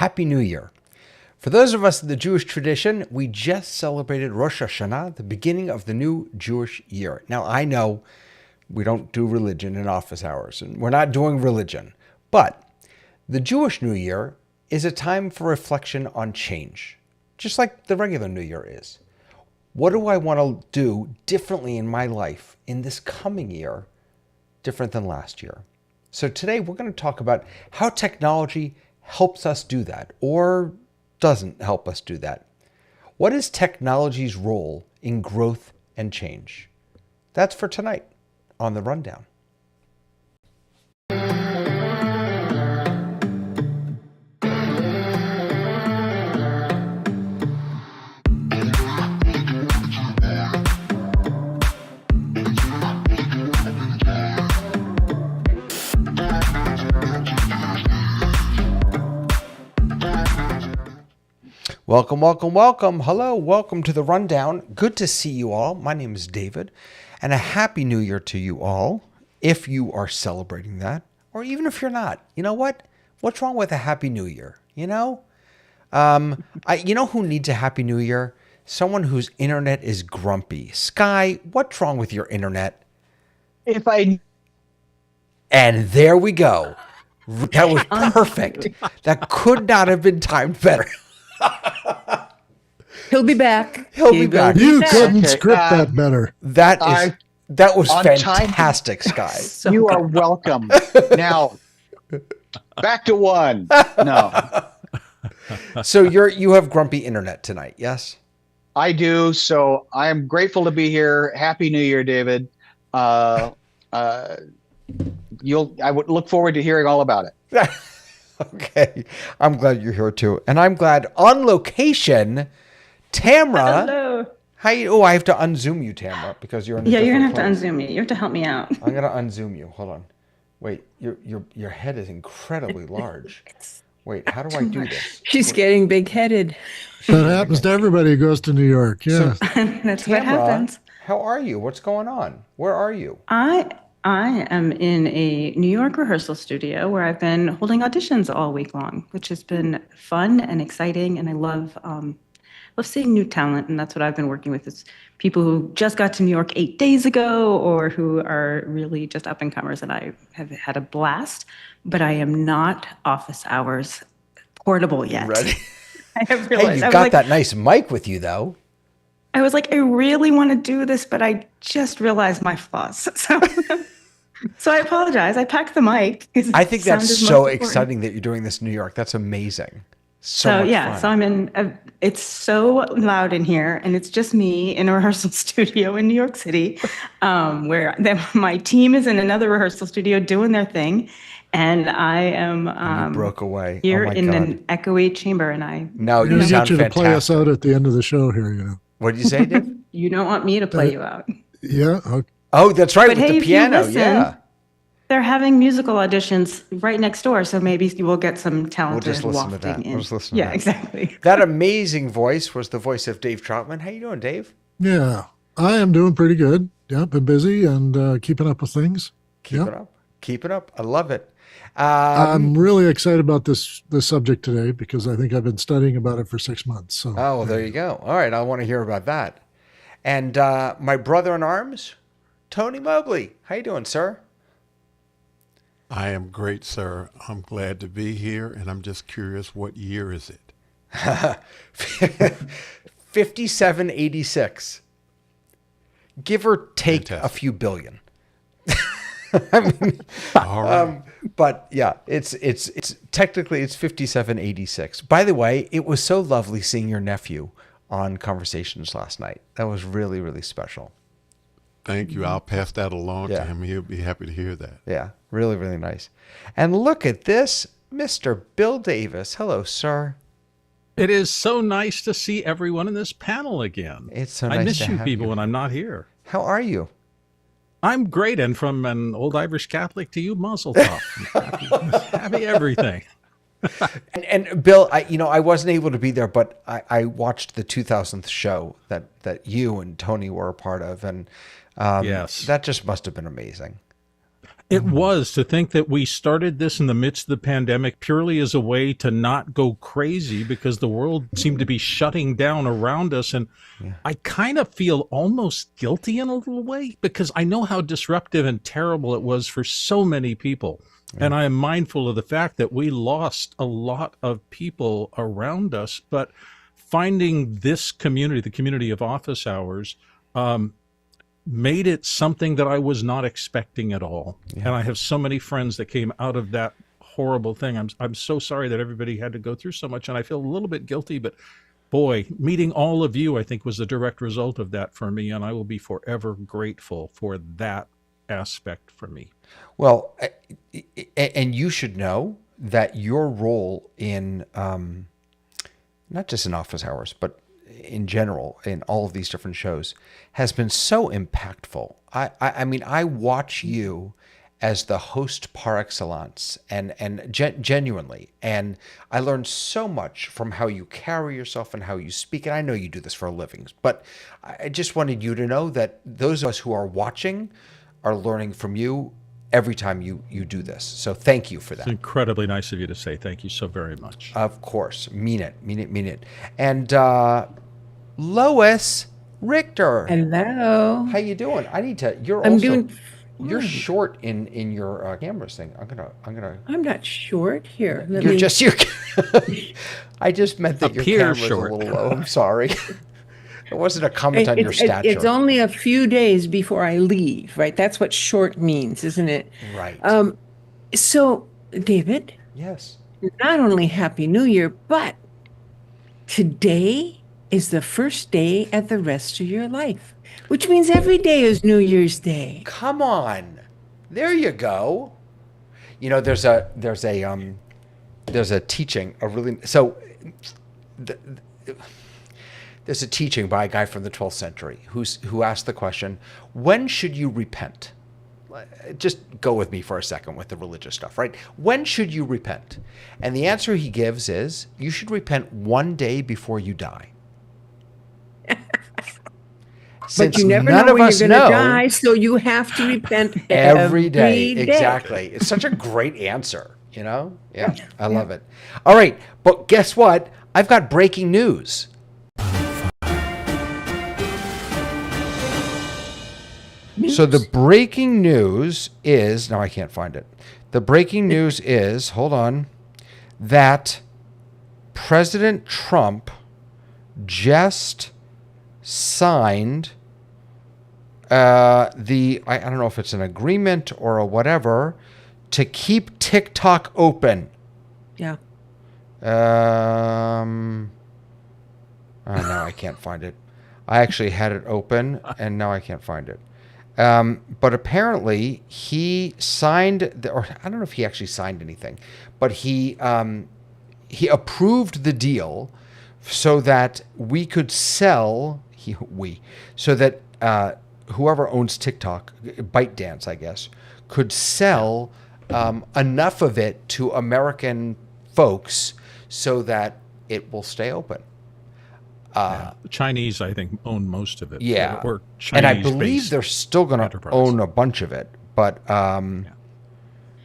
Happy New Year. For those of us in the Jewish tradition, we just celebrated Rosh Hashanah, the beginning of the new Jewish year. Now, I know we don't do religion in office hours, and we're not doing religion, but the Jewish New Year is a time for reflection on change, just like the regular New Year is. What do I want to do differently in my life in this coming year, different than last year? So today we're going to talk about how technology helps us do that or doesn't help us do that. What is technology's role in growth and change? That's for tonight on The Rundown. Welcome, welcome, welcome. Hello, welcome to The Rundown. Good to see you all. My name is David, and a Happy New Year to you all, if you are celebrating that, or even if you're not. You know what? What's wrong with a Happy New Year? You know? You know who needs a Happy New Year? Someone whose internet is grumpy. Sky, what's wrong with your internet? And there we go. That was perfect. That could not have been timed better. He'll be back. He'll be back. You couldn't script that better. That was fantastic, Sky. You are welcome. Now, back to one. No. So you have grumpy internet tonight, yes? I do. So I'm grateful to be here. Happy New Year, David. I would look forward to hearing all about it. Okay. I'm glad you're here too. And I'm glad on location, Tamra. Hello. I have to unzoom you, Tamra, because you're in you're going to have to unzoom me. You have to help me out. I'm going to unzoom you. Hold on. Wait, your head is incredibly large. Wait, how do I do this? She's getting big-headed. That happens to everybody who goes to New York. Yeah. So, that's Tamra, what happens. How are you? What's going on? Where are you? I am in a New York rehearsal studio where I've been holding auditions all week long, which has been fun and exciting. And I love seeing new talent. And that's what I've been working with is people who just got to New York 8 days ago or who are really just up and comers. And I have had a blast, but I am not office hours portable yet. Ready? I have realized. Hey, you've got that nice mic with you though. I was like, I really want to do this, but I just realized my flaws. So I apologize. I packed the mic. I think that's so exciting that you're doing this in New York. That's amazing. So much fun. So I'm in, it's so loud in here and it's just me in a rehearsal studio in New York City, where my team is in another rehearsal studio doing their thing. And I am broke away here in an echoey chamber. And no, you sound to fantastic. Play us out at the end of the show here, you know. What did you say, Dave? You don't want me to play you out. Yeah. Okay. Oh, that's right, but with hey, the piano. If you listen, they're having musical auditions right next door, so maybe you will get some talented We'll just listen to wafting that. in. We'll just listen to Yeah, that. exactly. That amazing voice was the voice of Dave Troutman. How you doing, Dave? Yeah, I am doing pretty good. Yeah, been busy and keeping up with things. Keep it up. Keep it up. I love it. I'm really excited about this subject today because I think I've been studying about it for 6 months. So Oh, well, there you go. All right, I want to hear about that. And my brother in arms, Tony Mobley. How you doing, sir? I am great, sir. I'm glad to be here, and I'm just curious, what year is it? 5786. Give or take a Fantastic. few billion. I mean, All right. but yeah, it's technically it's 5786. By the way, it was so lovely seeing your nephew on Conversations last night. That was really, really special. Thank you. I'll pass that along Yeah. to him. He'll be happy to hear that. Yeah, really, really nice. And look at this, Mr. Bill Davis. Hello, sir. It is so nice to see everyone in this panel again. It's so I nice miss to you have people you. when I'm not here. How are you? I'm great, and from an old Irish Catholic to you, Mazel Tov. Happy everything. And Bill, I wasn't able to be there, but I watched the 2000th show that you and Tony were a part of, and Yes. that just must have been amazing. It was to think that we started this in the midst of the pandemic purely as a way to not go crazy because the world seemed to be shutting down around us. And I kind of feel almost guilty in a little way because I know how disruptive and terrible it was for so many people. And I am mindful of the fact that we lost a lot of people around us, but finding this community, the community of office hours, made it something that I was not expecting at all. And I have so many friends that came out of that horrible thing. I'm so sorry that everybody had to go through so much, and I feel a little bit guilty, but boy, meeting all of you, I think, was the direct result of that for me, and I will be forever grateful for that aspect for me. Well, and you should know that your role in not just in office hours, but in general, in all of these different shows, has been so impactful. I mean, I watch you as the host par excellence, and genuinely, and I learned so much from how you carry yourself and how you speak. And I know you do this for a living, but I just wanted you to know that those of us who are watching are learning from you every time you do this. So thank you for that. It's incredibly nice of you to say. Thank you so very much. Of course. Mean it. And Lois Richter. Hello. How you doing? I need to. I'm doing. You're fine. short in your cameras thing. I'm gonna. I'm not short here. You're just your. I just meant that your Appears camera's short. a little low. I'm sorry. It wasn't a comment on your stature. It's only a few days before I leave, right? That's what short means, isn't it? Right. So, David, Yes. not only Happy New Year, but today is the first day of the rest of your life, which means every day is New Year's Day. Come on. There you go. You know, there's a teaching, there's a teaching by a guy from the 12th century who asked the question, when should you repent? Just go with me for a second with the religious stuff, right? When should you repent? And the answer he gives is, you should repent one day before you die. But you never know when you're going to die, so you have to repent every day. Exactly. It's such a great answer, you know? Yeah, I love it. All right, but guess what? I've got breaking news. So the breaking news is, now I can't find it. The breaking news is, hold on, that President Trump just signed I don't know if it's an agreement or a whatever, to keep TikTok open. Yeah. Oh, now I can't find it. I actually had it open, and now I can't find it. But apparently he signed, or I don't know if he actually signed anything, but he approved the deal so that we could sell, so that whoever owns TikTok, ByteDance, I guess, could sell enough of it to American folks so that it will stay open. The Chinese, I think, own most of it. Yeah. Or And I Chinese-based believe they're still going to enterprise. own a bunch of it. But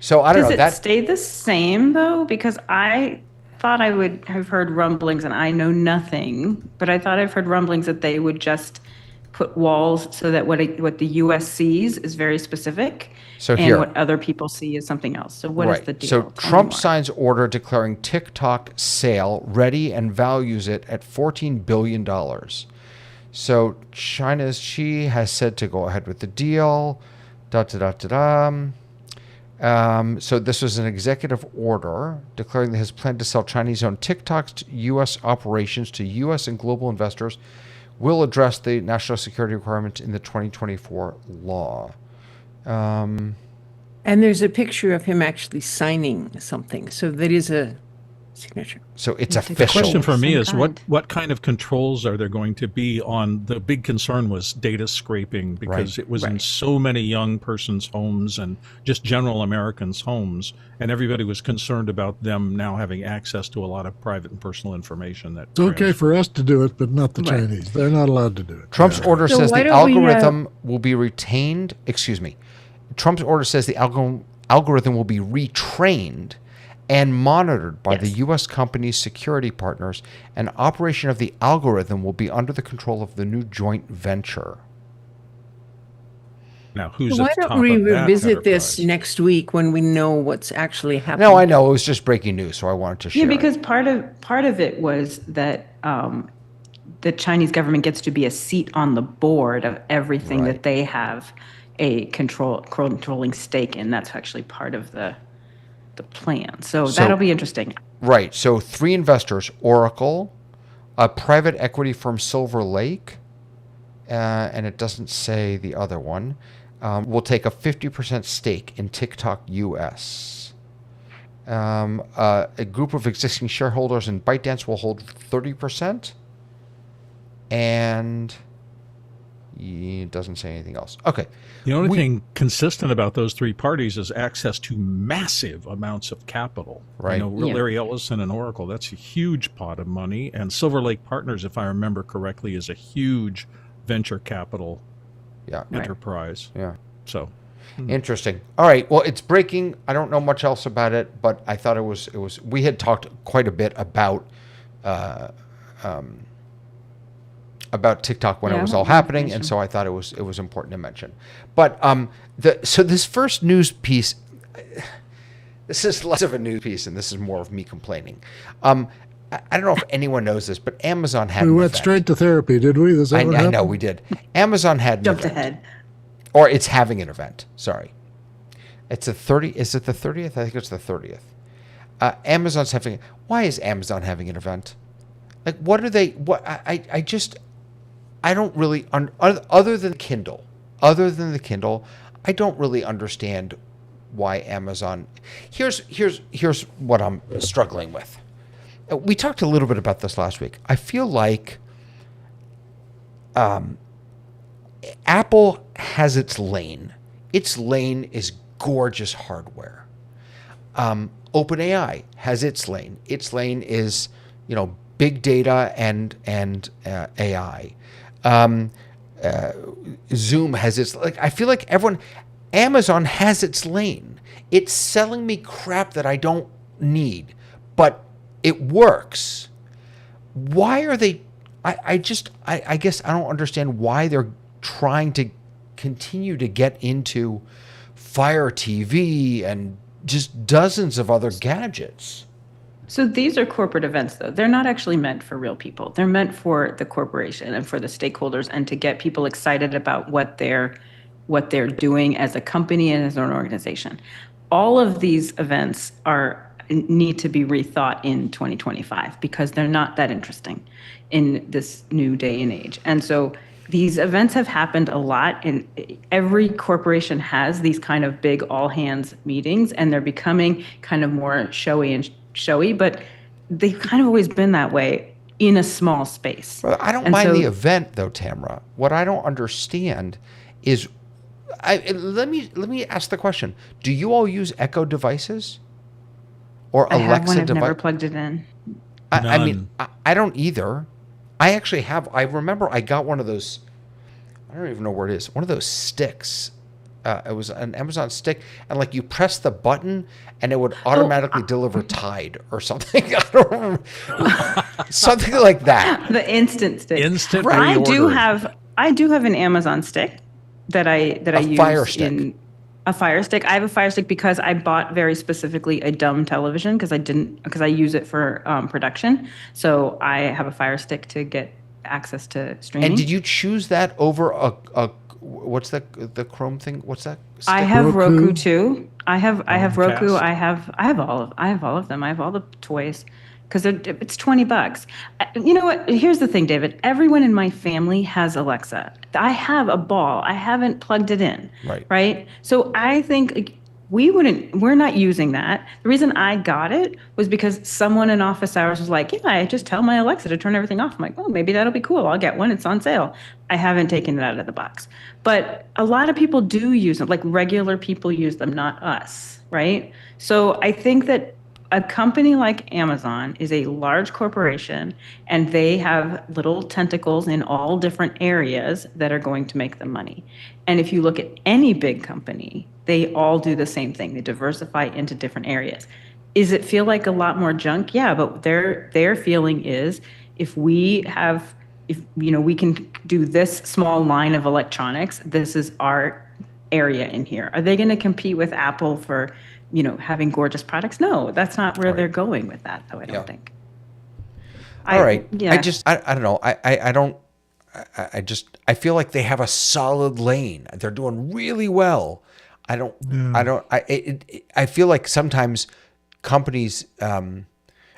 so I don't Does know. it That stay the same though? Because I thought I would have heard rumblings, and I know nothing, but I thought I've heard rumblings that they would just put walls so that what the U.S. sees is very specific, So and here. what other people see is something else. So what is the deal? So Tell me Trump more. signs order declaring TikTok sale ready and values it at $14 billion. So China's Xi has said to go ahead with the deal. So this was an executive order declaring that his plan to sell Chinese-owned TikTok's to U.S. operations to U.S. and global investors will address the national security requirements in the 2024 law. And there's a picture of him actually signing something. So that is a signature. So it's It's a The official. question for me Some is kind. what kind of controls are there going to be on the big concern was data scraping because Right. it was in so many young persons' homes and just general Americans' homes, and everybody was concerned about them now having access to a lot of private and personal information that It's okay for us to do it, but not the Right. Chinese. They're not allowed to do it. Trump's order So says why the don't we, algorithm will be retained. Excuse me. Trump's order says the algorithm will be retrained and monitored by the Yes. U.S. company's security partners, and operation of the algorithm will be under the control of the new joint venture. Now, who's Why at the don't top we of that revisit this enterprise? next week when we know what's actually happening? No, I know it was just breaking news, so I wanted to share. Yeah, it. because part of it was that the Chinese government gets to be a seat on the board of everything Right. that they have a controlling stake in. That's actually part of the plan. So that'll be interesting. Right. So 3 investors: Oracle, a private equity firm, Silver Lake, and it doesn't say the other one, will take a 50% stake in TikTok US. A group of existing shareholders in ByteDance will hold 30%. And it doesn't say anything else. Okay. The only thing consistent about those three parties is access to massive amounts of capital. Right. You know, Yeah. Larry Ellison and Oracle, that's a huge pot of money. And Silver Lake Partners, if I remember correctly, is a huge venture capital Yeah. enterprise. Yeah. So Interesting. All right. Well, it's breaking. I don't know much else about it, but I thought it was. We had talked quite a bit about TikTok when it Yeah, was all more happening, and information. so I thought it was important to mention. But so this first news piece, this is less of a news piece, and this is more of me complaining. I don't know if anyone knows this, but Amazon had. We an went event. straight to therapy, did we? Is that I what know happened? we did. Amazon had an Jumped event. ahead. Or it's having an event. Sorry. It's the 30th. Is it the 30th? I think it's the 30th. Amazon's having. Why is Amazon having an event? Like, what are they? What I just. I don't really. Other than Kindle. Other than the Kindle, I don't really understand why Amazon. Here's what I'm struggling with. We talked a little bit about this last week. I feel like. Apple has its lane. Its lane is gorgeous hardware. OpenAI has its lane. Its lane is, big data and AI. Zoom has its I feel like Amazon has its lane. It's selling me crap that I don't need, but it works. Why are they? I guess I don't understand why they're trying to continue to get into Fire TV and just dozens of other gadgets. So these are corporate events, though. They're not actually meant for real people. They're meant for the corporation and for the stakeholders, and to get people excited about what they're doing as a company and as an organization. All of these events need to be rethought in 2025 because they're not that interesting in this new day and age. And so these events have happened a lot, and every corporation has these kind of big all hands meetings, and they're becoming kind of more showy, but they've kind of always been that way in a small space. Well, I don't And mind so- the event though, Tamara. What I don't understand is Let me ask the question: do you all use Echo devices or I have one. Alexa I've never device? plugged it in. I mean, None. I don't either. I actually have. I remember I got one of those. I don't even know where it is. One of those sticks. It was an Amazon stick, and like you press the button, and it would automatically deliver Tide or something. I don't remember. Something like that. The instant stick. Instant I do reordering. I do have an Amazon stick that I A use Fire Stick. in a Fire Stick. I have a Fire Stick because I bought very specifically a dumb television because I use it for production. So I have a Fire Stick to get access to streaming. And did you choose that over a what's the Chrome thing? What's that? I stick? have Roku? Roku too. I have Roku. Chromecast. I have all of them. I have all the toys because it's $20. You know what? Here's the thing, David. Everyone in my family has Alexa. I have a ball. I haven't plugged it in. Right. Right. So I think like, we're not using that. The reason I got it was because someone in office hours was like, yeah, I just tell my Alexa to turn everything off. I'm like, oh, maybe that'll be cool. I'll get one. It's on sale. I haven't taken it out of the box. But a lot of people do use them, like regular people use them, not us, right? So I think that a company like Amazon is a large corporation and they have little tentacles in all different areas that are going to make them money. And if you look at any big company, they all do the same thing. They diversify into different areas. Is it feel like a lot more junk? Yeah, but their feeling is if we can do this small line of electronics, this is our area in here. Are they going to compete with Apple for, having gorgeous products? No, that's not where they're going with that, though, I don't think. All right. Yeah. I don't know. I feel like they have a solid lane. They're doing really well. I feel like sometimes companies, and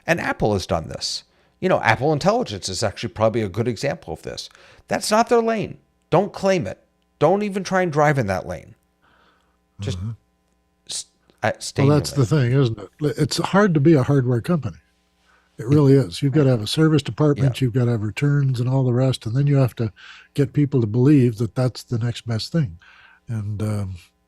Apple has done this. Apple Intelligence is actually probably a good example of this. That's not their lane. Don't claim it. Don't even try and drive in that lane. Just stay in Well, your that's lane. the thing, isn't it? It's hard to be a hardware company. It really is. You've got to have a service department, you've got to have returns and all the rest, and then you have to get people to believe that that's the next best thing. And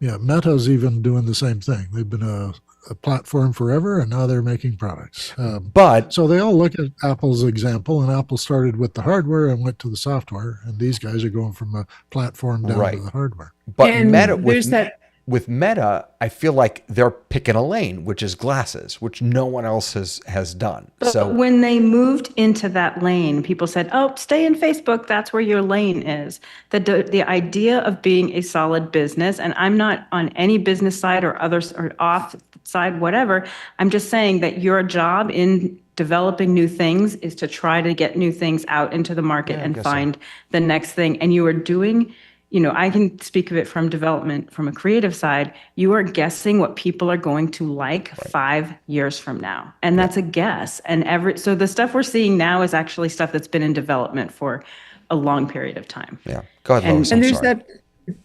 Meta's even doing the same thing. They've been a platform forever, and now they're making products. But So they all look at Apple's example, and Apple started with the hardware and went to the software, and these guys are going from a platform down Right. to the hardware. And Meta there's that. with Meta, I feel like they're picking a lane, which is glasses, which no one else has done. But So when they moved into that lane, people said, "Oh, stay in Facebook. That's where your lane is." The idea of being a solid business, and I'm not on any business side or others or off side, whatever. I'm just saying that your job in developing new things is to try to get new things out into the market Yeah, I and guess so. find the next thing. And you are doing. I can speak of it from development, from a creative side. You are guessing what people are going to like 5 years from now. And that's a guess. And so the stuff we're seeing now is actually stuff that's been in development for a long period of time. yeah, go ahead, And- Lois. And I'm there's sorry.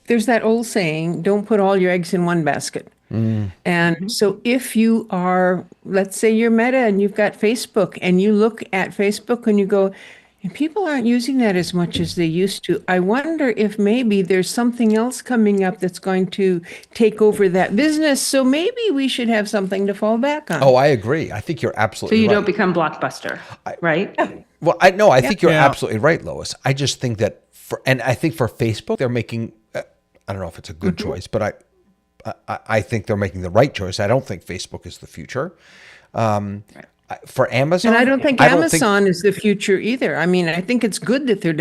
there's that old saying, don't put all your eggs in one basket. And so if you are, let's say you're Meta and you've got Facebook and you look at Facebook and you go, and people aren't using that as much as they used to. I wonder if maybe there's something else coming up that's going to take over that business. So maybe we should have something to fall back on. Oh, I agree. I think you're So absolutely you right. don't become Blockbuster, right? Well, I think you're Yeah. absolutely right, Lois. I just think that I think for Facebook, they're making. I don't know if it's a good choice, but I think they're making the right choice. I don't think Facebook is the future. For Amazon, And I don't think Amazon is the future either. I mean, I think it's good that they're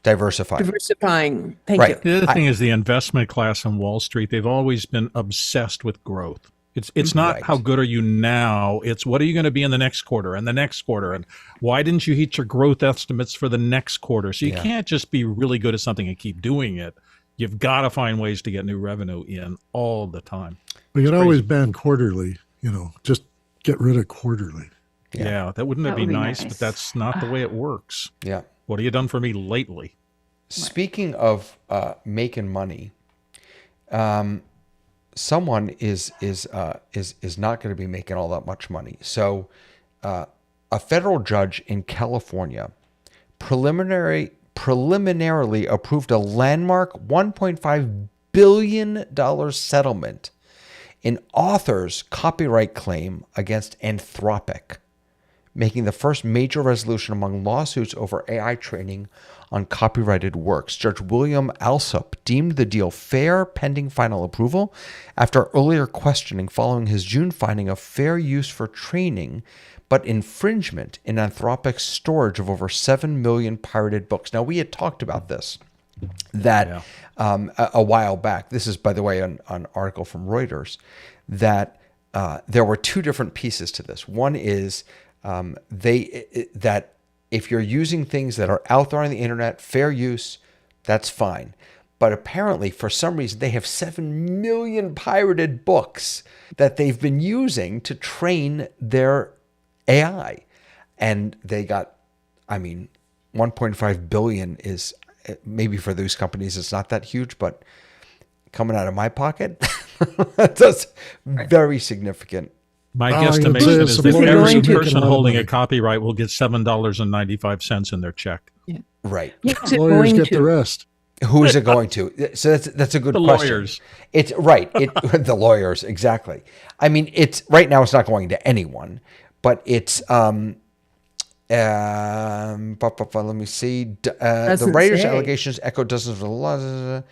diversify. diversifying. Thank Right. you. The other thing is the investment class on Wall Street. They've always been obsessed with growth. It's not Right. how good are you now. It's what are you going to be in the next quarter and the next quarter, and why didn't you hit your growth estimates for the next quarter? So you can't just be really good at something and keep doing it. You've got to find ways to get new revenue in all the time. We could always ban quarterly, just get rid of quarterly. Yeah, that wouldn't That be would be nice, nice. but that's not the way it works. Yeah. What have you done for me lately? Speaking of making money, someone is not going to be making all that much money. So, a federal judge in California preliminarily preliminarily approved a landmark $1.5 billion settlement in author's copyright claim against Anthropic, making the first major resolution among lawsuits over AI training on copyrighted works. Judge William Alsop deemed the deal fair pending final approval after earlier questioning following his June finding of fair use for training, but infringement in Anthropic's storage of over 7 million pirated books. Now, we had talked about this, that a while back. This is, by the way, an article from Reuters, that there were two different pieces to this. One is that if you're using things that are out there on the internet, fair use, that's fine. But apparently, for some reason, they have 7 million pirated books that they've been using to train their AI. And they got, 1.5 billion is, maybe for those companies, it's not that huge, but coming out of my pocket, that's very significant. My you'd say guesstimation it's is that supporting every making a person lot of holding a money. copyright will get $7.95 in their check. Right. What's it Lawyers going get to? the rest. Who is it going to? So that's a good The question. lawyers. It's right. The lawyers, exactly. It's right now. It's not going to anyone, but it's. Let me see. The Doesn't writer's say. allegations echo dozens of laws.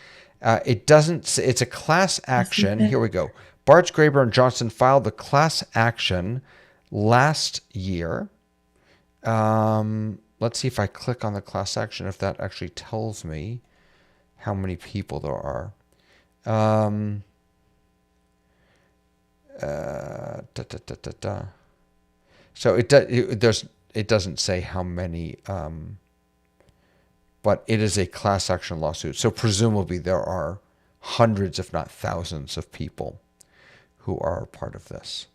It doesn't. It's a class action. Here we go. Bartz, Graeber, and Johnson filed the class action last year. Let's see if I click on the class action, if that actually tells me how many people there are. So it doesn't say how many, but it is a class action lawsuit. So presumably there are hundreds, if not thousands, of people who are part of this.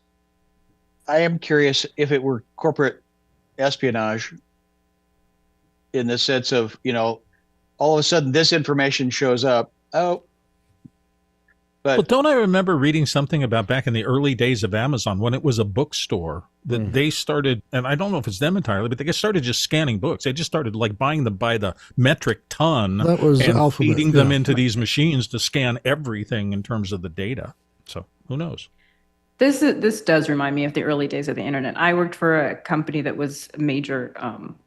I am curious if it were corporate espionage, in the sense of, all of a sudden this information shows up. Oh, Well, but don't I remember reading something about back in the early days of Amazon when it was a bookstore that they started, and I don't know if it's them entirely, but they started just scanning books. They just started like buying them by the metric ton That was and Alphabet, feeding them yeah. into these machines to scan everything in terms of the data. So who knows? This does remind me of the early days of the internet. I worked for a company that was a major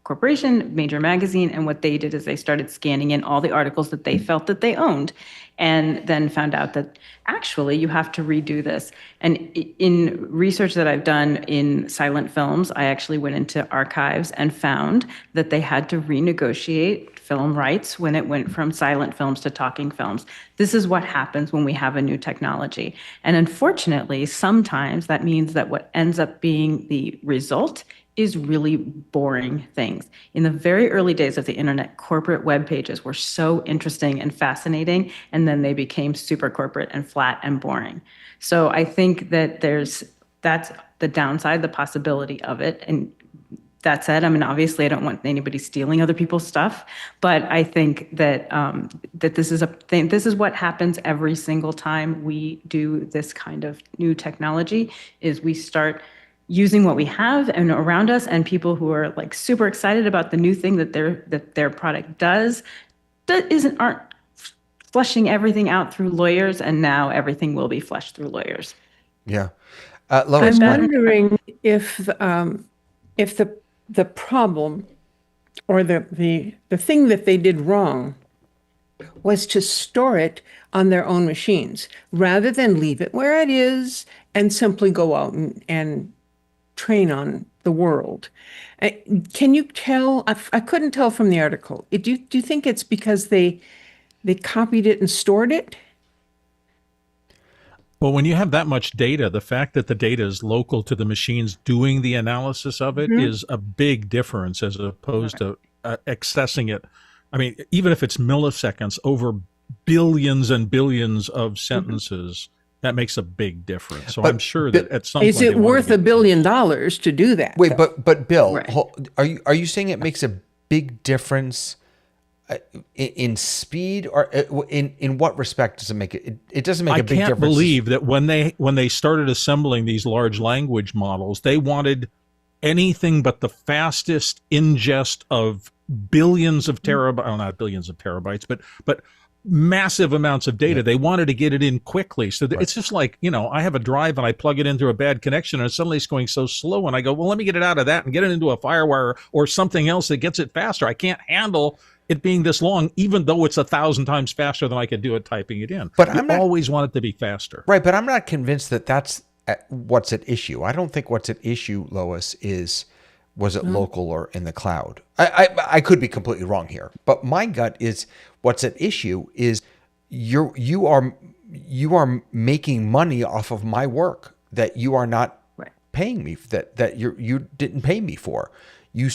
corporation, major magazine, and what they did is they started scanning in all the articles that they felt that they owned, and then found out that actually you have to redo this. And in research that I've done in silent films, I actually went into archives and found that they had to renegotiate film rights when it went from silent films to talking films. This is what happens when we have a new technology. And unfortunately, sometimes that means that what ends up being the result is really boring things. In the very early days of the internet, corporate web pages were so interesting and fascinating, and then they became super corporate and flat and boring. So I think that that's the downside, the possibility of it. And that said, obviously, I don't want anybody stealing other people's stuff, but I think that that this is a thing. This is what happens every single time we do this kind of new technology. Is we start using what we have and around us, and people who are like super excited about the new thing that their product does, aren't fleshing everything out through lawyers, and now everything will be fleshed through lawyers. Yeah. Lois, I'm go ahead. wondering if the problem or the thing that they did wrong was to store it on their own machines rather than leave it where it is and simply go out and train on the world. Can you tell? I couldn't tell from the article. Do you think it's because they copied it and stored it? Well, when you have that much data, the fact that the data is local to the machines doing the analysis of it is a big difference as opposed to accessing it. Even if it's milliseconds over billions and billions of sentences, that makes a big difference. So I'm sure that at some point... Is it worth $1 billion to do that? Wait, but Bill, Right. are you saying it makes a big difference in speed, or in what respect does it make it? It doesn't make a big difference. I can't believe that when they started assembling these large language models, they wanted anything but the fastest ingest of billions of terabytes, well, not billions of terabytes, but massive amounts of data. They wanted to get it in quickly. So it's just like, I have a drive and I plug it in through a bad connection and suddenly it's going so slow. And I go, well, let me get it out of that and get it into a FireWire or something else that gets it faster. I can't handle it being this long, even though it's 1,000 times faster than I could do it typing it in. But I always want it to be faster. Right, but I'm not convinced that that's what's at issue. I don't think what's at issue, Lois, was it local or in the cloud. I could be completely wrong here, but my gut is what's at issue is you are making money off of my work that you are not paying me, that you didn't pay me for. You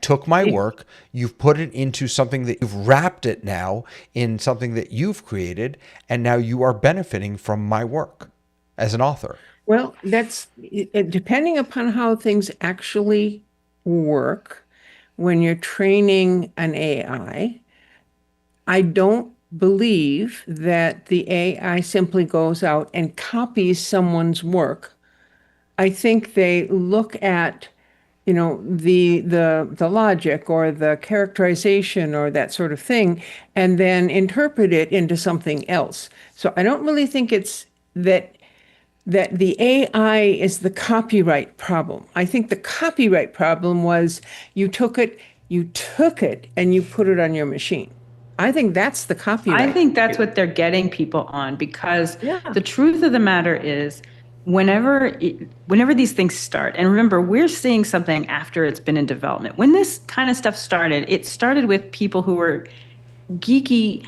took my work, you've put it into something that you've wrapped it now in something that you've created, and now you are benefiting from my work as an author. Well, that's depending upon how things actually work. When you're training an AI, I don't believe that the AI simply goes out and copies someone's work. I think they look at the logic or the characterization or that sort of thing, and then interpret it into something else. So I don't really think it's that the AI is the copyright problem. I think the copyright problem was you took it and you put it on your machine. I think that's the copyright. I think that's what they're getting people on, because the truth of the matter is whenever these things start, and remember, we're seeing something after it's been in development. When this kind of stuff started, it started with people who were geeky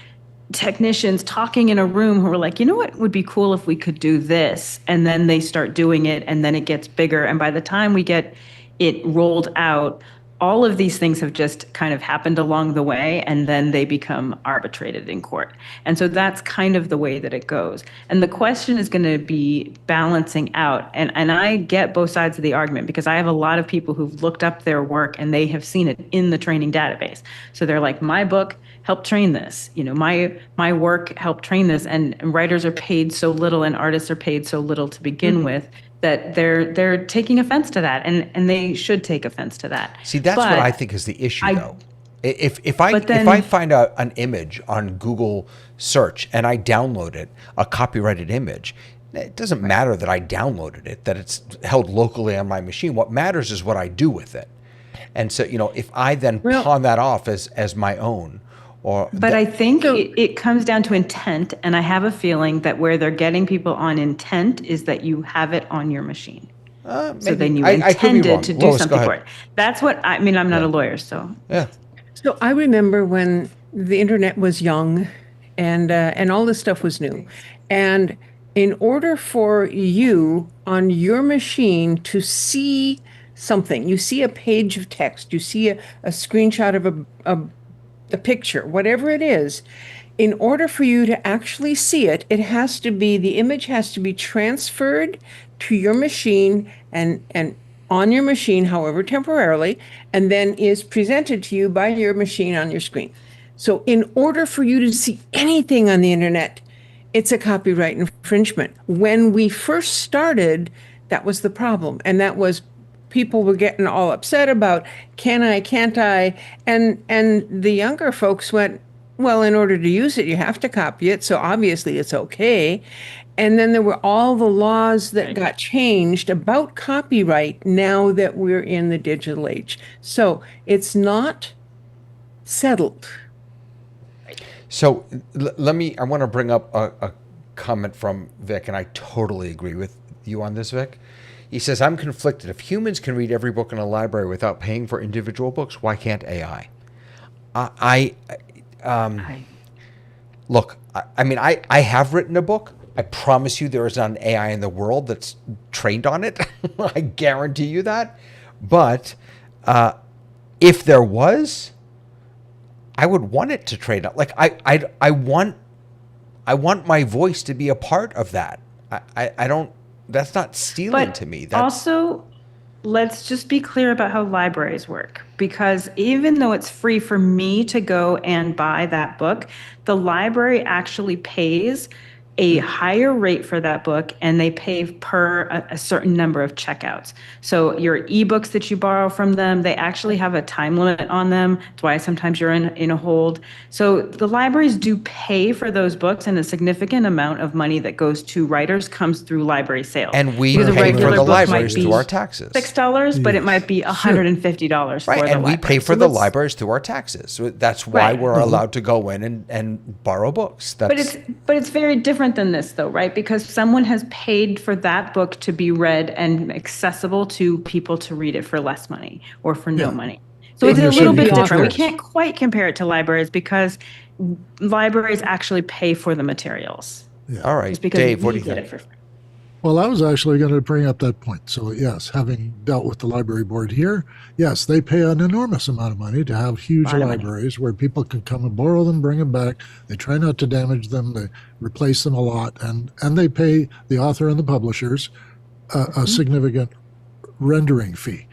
technicians talking in a room who were like, what would be cool if we could do this? And then they start doing it, and then it gets bigger. And by the time we get it rolled out, all of these things have just kind of happened along the way, and then they become arbitrated in court. And so that's kind of the way that it goes. And the question is going to be balancing out. And I get both sides of the argument, because I have a lot of people who've looked up their work and they have seen it in the training database. So they're like, my book helped train this. My work helped train this. And writers are paid so little and artists are paid so little to begin with, that they're taking offense to that, and they should take offense to that. See, that's what I think is the issue, though. If I find an image on Google search and I download it, a copyrighted image, it doesn't matter that I downloaded it, that it's held locally on my machine. What matters is what I do with it. And so, if I then pawn that off as my own. But I think it comes down to intent, and I have a feeling that where they're getting people on intent is that you have it on your machine. So then you intended to do something for it. That's what I mean. I'm not a lawyer, so. Yeah. So I remember when the internet was young, and all this stuff was new, and in order for you on your machine to see something, you see a page of text, you see a screenshot of a picture, whatever it is, in order for you to actually see it, the image has to be transferred to your machine and on your machine, however temporarily, and then is presented to you by your machine on your screen. So in order for you to see anything on the internet, it's a copyright infringement. When we first started, that was the problem. And that was people were getting all upset about, can I, can't I? And the younger folks went, well, in order to use it, you have to copy it. So obviously it's okay. And then there were all the laws that got changed about copyright now that we're in the digital age. So it's not settled. So I want to bring up a comment from Vic, and I totally agree with you on this, Vic. He says, I'm conflicted. If humans can read every book in a library without paying for individual books, why can't AI? Look, I have written a book. I promise you there is not an AI in the world that's trained on it. I guarantee you that. But if there was, I would want it to train on. Like I want my voice to be a part of that. I don't. That's not stealing to me. That's also, let's just be clear about how libraries work, because even though it's free for me to go and buy that book, the library actually pays a higher rate for that book, and they pay per a certain number of checkouts. So your ebooks that you borrow from them, they actually have a time limit on them. That's why sometimes you're in a hold. So the libraries do pay for those books, and a significant amount of money that goes to writers comes through library sales. And we Because a pay for regular the book might libraries be through our taxes. $6, but it might be $150 for Right, the and we library. pay for So the that's- libraries through our taxes. So that's why Right. we're allowed to go in and borrow books. That's, But it's very different than this, though, right? Because someone has paid for that book to be read and accessible to people to read it for less money or for no money. So it's And a there little should be bit different. We controls. can't quite compare it to libraries because libraries actually pay for the materials. all right, Just because Dave, what do we you get think? it for free. Well, I was actually going to bring up that point. So, yes, having dealt with the library board here, yes, they pay an enormous amount of money to have huge Lot of money. libraries where people can come and borrow them, bring them back. They try not to damage them. They replace them a lot. And they pay the author and the publishers a significant rendering fee.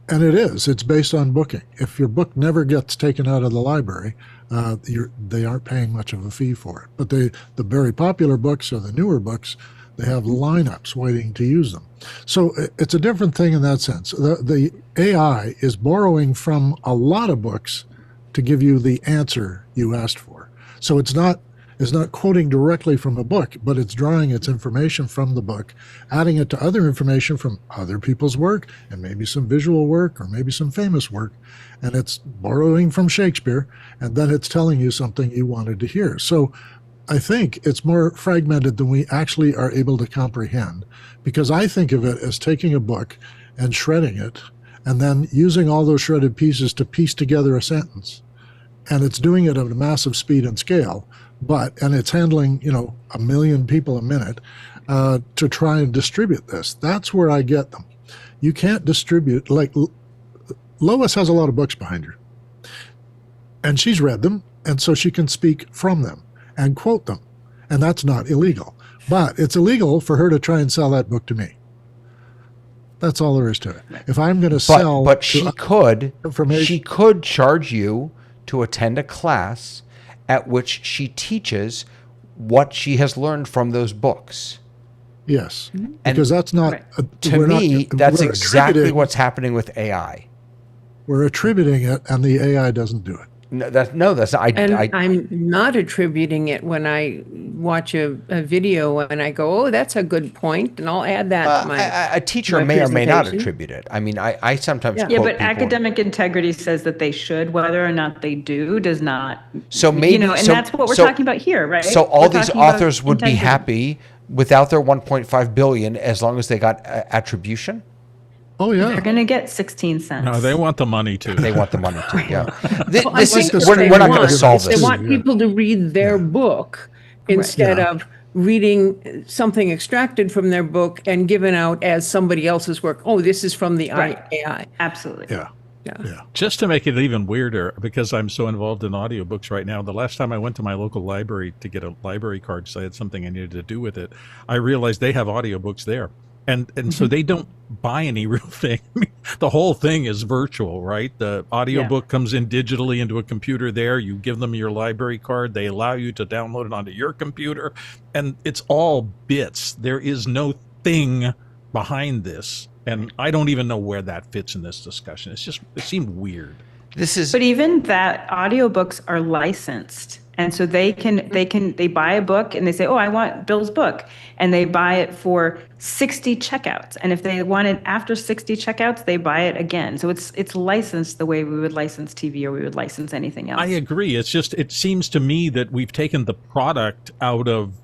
And it's based on booking. If your book never gets taken out of the library, they aren't paying much of a fee for it. But the very popular books or the newer books, they have lineups waiting to use them. So it's a different thing in that sense. The AI is borrowing from a lot of books to give you the answer you asked for. So it's not quoting directly from a book, but it's drawing its information from the book, adding it to other information from other people's work, and maybe some visual work or maybe some famous work. And it's borrowing from Shakespeare, and then it's telling you something you wanted to hear. So I think it's more fragmented than we actually are able to comprehend, because I think of it as taking a book and shredding it and then using all those shredded pieces to piece together a sentence. And it's doing it at a massive speed and scale, and it's handling, 1 million people a minute to try and distribute this. That's where I get them. You can't distribute, like Lois has a lot of books behind her, and she's read them, and so she can speak from them and quote them. And that's not illegal. But it's illegal for her to try and sell that book to me. That's all there is to it. If I'm going to sell... But she could information- charge you to attend a class at which she teaches what she has learned from those books. Yes, because that's not... Right. To me, that's exactly what's happening with AI. We're attributing it, and the AI doesn't do it. That's And I'm not attributing it when I watch a video and I go, oh, that's a good point, and I'll add that to my a teacher my may or may not presentation. attribute it. I mean, I sometimes Yeah, quote but people. academic integrity says that they should. Whether or not they do does not. So maybe, and so- that's what we're so- talking about here, right? So all We're these talking about authors would be integrity. happy without their 1.5 billion as long as they got attribution. Oh, They're yeah. going to get 16 cents. No, they want the money too. They want the money too. Yeah, Well, I this is think we're, what we're they not going to want solve is this. They want people to read their book instead of reading something extracted from their book and given out as somebody else's work. Oh, this is from the Right. AI. Absolutely. Yeah. Just to make it even weirder, because I'm so involved in audiobooks right now, the last time I went to my local library to get a library card because I had something I needed to do with it, I realized they have audiobooks there. And so they don't buy any real thing. I mean, the whole thing is virtual, right? The audiobook comes in digitally into a computer there. You give them your library card. They allow you to download it onto your computer. And it's all bits. There is no thing behind this. And I don't even know where that fits in this discussion. It seemed weird. But even that audiobooks are licensed. And so they buy a book and they say, oh, I want Bill's book. And they buy it for 60 checkouts. And if they want it after 60 checkouts, they buy it again. So it's licensed the way we would license TV or we would license anything else. I agree. It's just, it seems to me that we've taken the product out of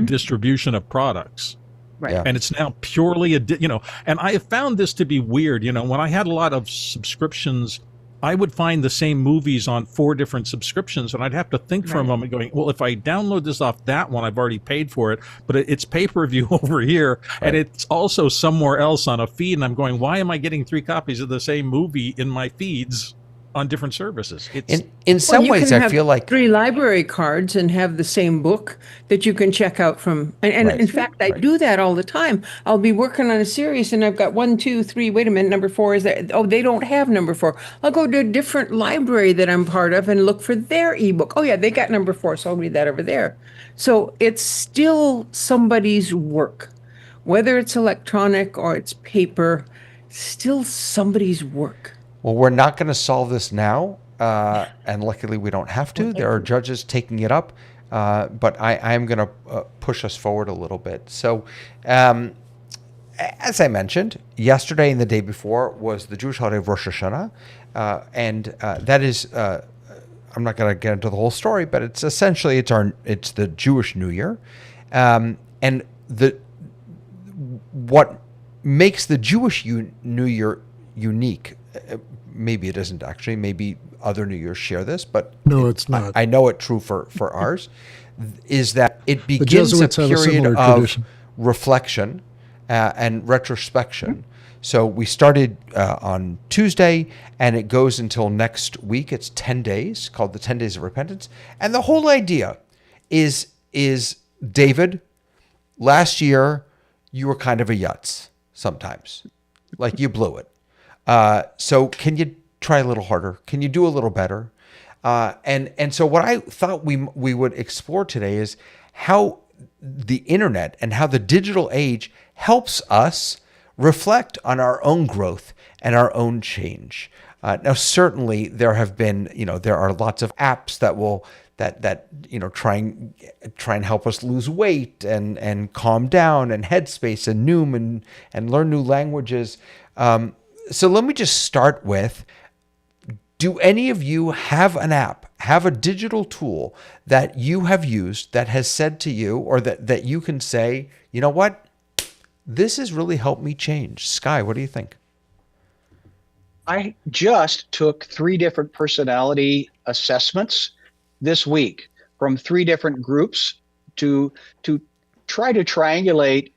distribution of products. Right. Yeah. And it's now purely and I have found this to be weird. When I had a lot of subscriptions, I would find the same movies on 4 different subscriptions, and I'd have to think for a moment going, well, if I download this off that one, I've already paid for it, but it's pay-per-view over here, and it's also somewhere else on a feed, and I'm going, why am I getting 3 copies of the same movie in my feeds? on different services. It's In some you ways, can I have feel like 3 library cards and have the same book that you can check out from. And Right. in fact, I do that all the time. I'll be working on a series and I've got 1, 2, 3. Wait a minute, number 4 is there. Oh, they don't have number 4. I'll go to a different library that I'm part of and look for their ebook. Oh, yeah, they got number 4, so I'll read that over there. So it's still somebody's work, whether it's electronic or it's paper, still somebody's work. well, we're not going to solve this now, and luckily we don't have to. There are judges taking it up, but I am going to push us forward a little bit. So, as I mentioned, yesterday and the day before was the Jewish holiday of Rosh Hashanah, and that is. I'm not going to get into the whole story, but it's essentially it's the Jewish New Year, and what makes the Jewish New Year unique. Maybe it isn't actually. Maybe other New Years share this, but No, it's not. I know it true for ours. Is that it begins a Jesuits have a period similar of tradition. reflection and retrospection. So we started on Tuesday, and it goes until next week. It's 10 days, called the 10 Days of Repentance. And the whole idea is David, last year you were kind of a yutz sometimes, like you blew it. So can you try a little harder? Can you do a little better? And so what I thought we would explore today is how the internet and how the digital age helps us reflect on our own growth and our own change. Now, certainly there have been, there are lots of apps that will try and help us lose weight and calm down, and Headspace and Noom and learn new languages. So let me just start with, do any of you have an app, have a digital tool that you have used that has said to you, or that you can say, you know what? This has really helped me change. Sky, what do you think? I just took 3 different personality assessments this week from 3 different groups to try to triangulate.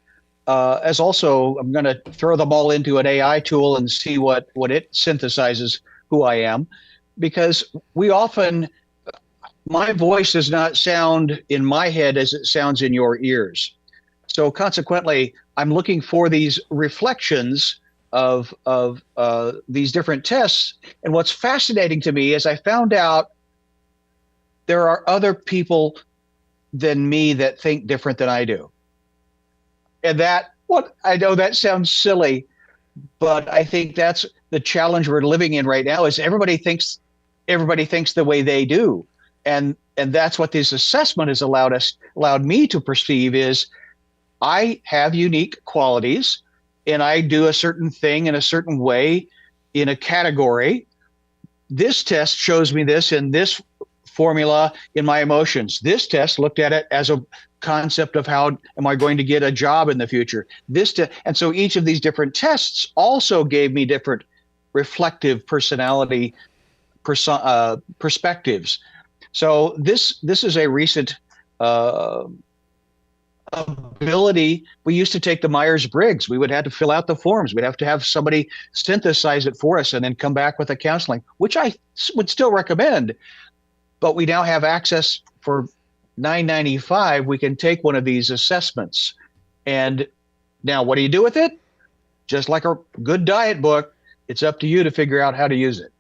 As also, I'm going to throw them all into an AI tool and see what it synthesizes who I am, because my voice does not sound in my head as it sounds in your ears. So consequently, I'm looking for these reflections of these different tests. And what's fascinating to me is I found out there are other people than me that think different than I do. And I know that sounds silly, but I think that's the challenge we're living in right now, is everybody thinks the way they do. And that's what this assessment has allowed me to perceive is I have unique qualities, and I do a certain thing in a certain way in a category. This test shows me this in this formula in my emotions. This test looked at it as a concept of how am I going to get a job in the future. And so each of these different tests also gave me different reflective personality perspectives. So this is a recent ability. We used to take the Myers-Briggs. We would have to fill out the forms. We'd have to have somebody synthesize it for us and then come back with a counseling, which I would still recommend. But we now have access for $9.95. We can take one of these assessments. And now what do you do with it? Just like a good diet book, it's up to you to figure out how to use it.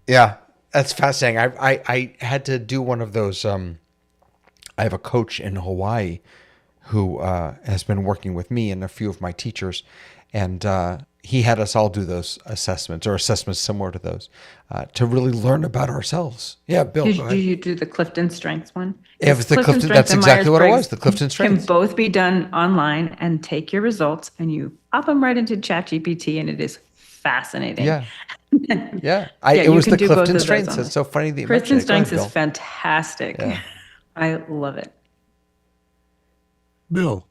Yeah, that's fascinating. I had to do one of those. I have a coach in Hawaii who has been working with me and a few of my teachers, and he had us all do those assessments, or assessments similar to those, to really learn about ourselves. Yeah, Bill, go ahead. Did you do the Clifton Strengths one? It was the Clifton. That's exactly what it was. The Clifton Strengths Can both be done online, and take your results and you pop them right into ChatGPT, and it is fascinating. Yeah. Yeah. Yeah, It you was can the do both Clifton of those Strengths. on It's it. so funny that you Clifton mentioned it. Go ahead, Strengths is Bill. fantastic. Yeah. I love it. Bill,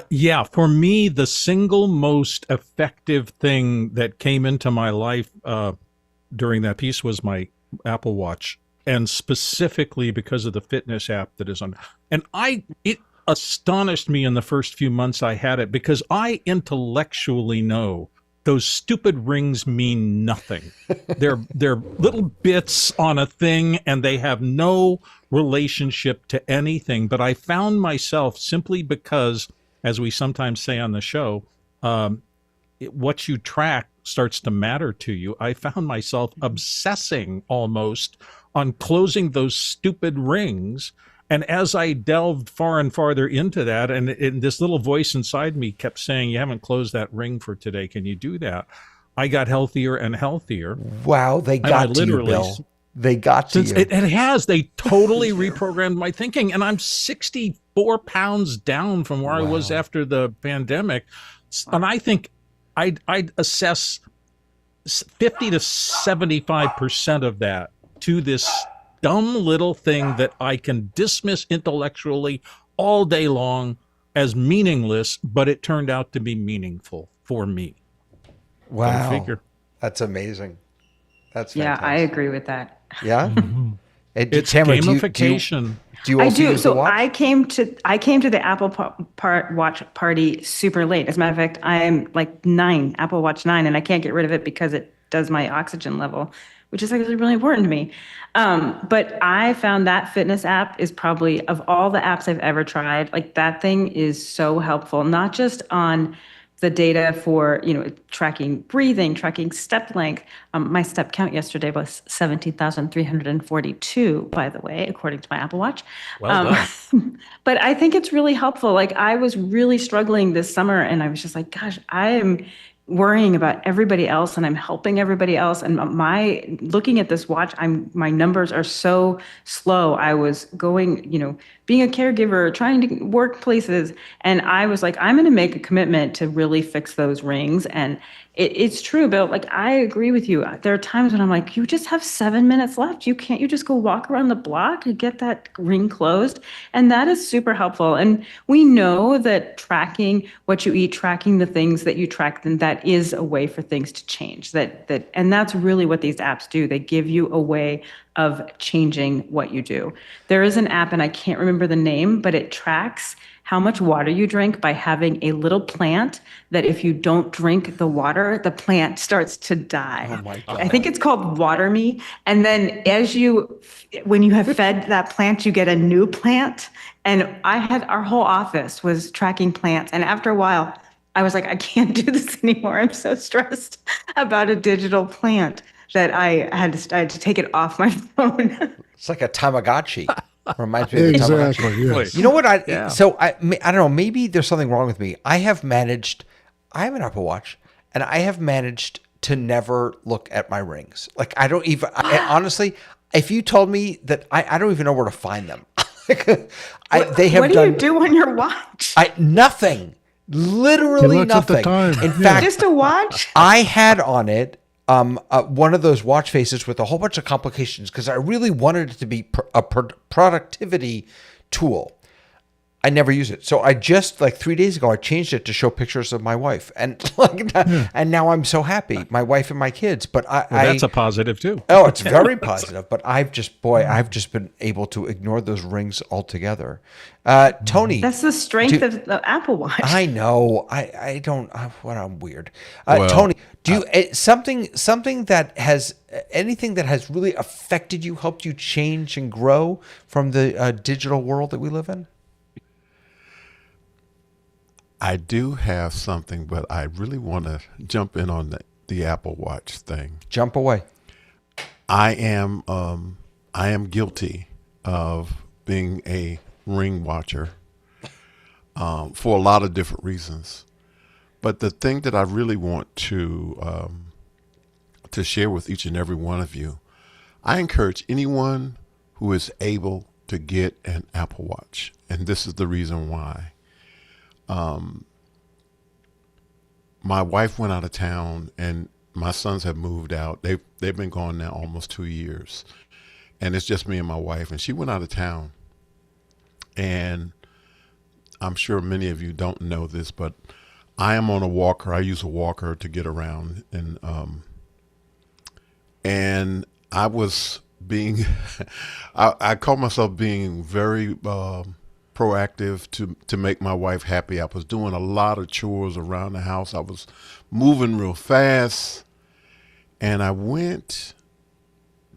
Yeah, for me, the single most effective thing that came into my life during that piece was my Apple Watch, and specifically because of the fitness app that is on. And it astonished me in the first few months I had it, because I intellectually know those stupid rings mean nothing. They're little bits on a thing, and they have no relationship to anything. But I found myself, simply because, as we sometimes say on the show, what you track starts to matter to you. I found myself obsessing almost on closing those stupid rings. And as I delved far and farther into that, and this little voice inside me kept saying, you haven't closed that ring for today. Can you do that? I got healthier and healthier. Wow, they got to you, Bill. They got to you. It has. They totally reprogrammed my thinking. And I'm 64 pounds down from where I was after the pandemic. And I think I'd assess 50 to 75% of that to this dumb little thing that I can dismiss intellectually all day long as meaningless, but it turned out to be meaningful for me. Wow. Go figure. That's amazing. That's Yeah, fantastic. I agree with that. Yeah? It's Tamara, gamification. Do you I also do. use the So watch? I came to the Apple Watch party super late. As a matter of fact, I'm like 9, Apple Watch 9, and I can't get rid of it because it does my oxygen level, which is actually really important to me. But I found that fitness app is probably, of all the apps I've ever tried, like that thing is so helpful, not just on the data for, tracking breathing, tracking step length. My step count yesterday was 17,342, by the way, according to my Apple Watch. Well done. But I think it's really helpful. Like, I was really struggling this summer, and I was just like, gosh, I am worrying about everybody else, and I'm helping everybody else. And looking at this watch, my numbers are so slow. I was going, being a caregiver, trying to work places, and I was like, I'm going to make a commitment to really fix those rings. And it's true, Bill. Like, I agree with you. There are times when I'm like, you just have 7 minutes left. You just go walk around the block and get that ring closed? And that is super helpful. And we know that tracking what you eat, tracking the things that you track, then that is a way for things to change. And that's really what these apps do. They give you a way of changing what you do. There is an app, and I can't remember the name, but it tracks how much water you drink by having a little plant that if you don't drink the water, the plant starts to die. Oh my God. I think it's called Water Me. And then when you have fed that plant, you get a new plant. And our whole office was tracking plants. And after a while, I was like, I can't do this anymore. I'm so stressed about a digital plant that I had to take it off my phone. It's like a Tamagotchi. Reminds me of the Tamagotchi. Exactly. Yes. You know what? I don't know. Maybe there's something wrong with me. I have an Apple Watch, and I have managed to never look at my rings. Like, I don't even, honestly, if you told me that, I don't even know where to find them. What do you do on your watch? Nothing. Literally He looks at the nothing. time. In Yeah. fact, Just a watch? I had on it one of those watch faces with a whole bunch of complications because I really wanted it to be a productivity tool. I never use it. So I just, like 3 days ago, I changed it to show pictures of my wife. And and now I'm so happy, my wife and my kids. But That's a positive too. Oh, it's very positive. But I've just been able to ignore those rings altogether. Tony. That's the strength of the Apple Watch. I know. I don't. I'm weird. Well, Tony, do you something that has anything that has really affected you, helped you change and grow from the digital world that we live in? I do have something, but I really want to jump in on the Apple Watch thing. Jump away. I am guilty of being a ring watcher for a lot of different reasons. But the thing that I really want to share with each and every one of you, I encourage anyone who is able to get an Apple Watch, and this is the reason why. My wife went out of town, and my sons have moved out. They've been gone now almost 2 years, and it's just me and my wife. And she went out of town, and I'm sure many of you don't know this, but I am on a walker. I use a walker to get around, and I was being, I call myself being very proactive to make my wife happy. I was doing a lot of chores around the house. I was moving real fast. And I went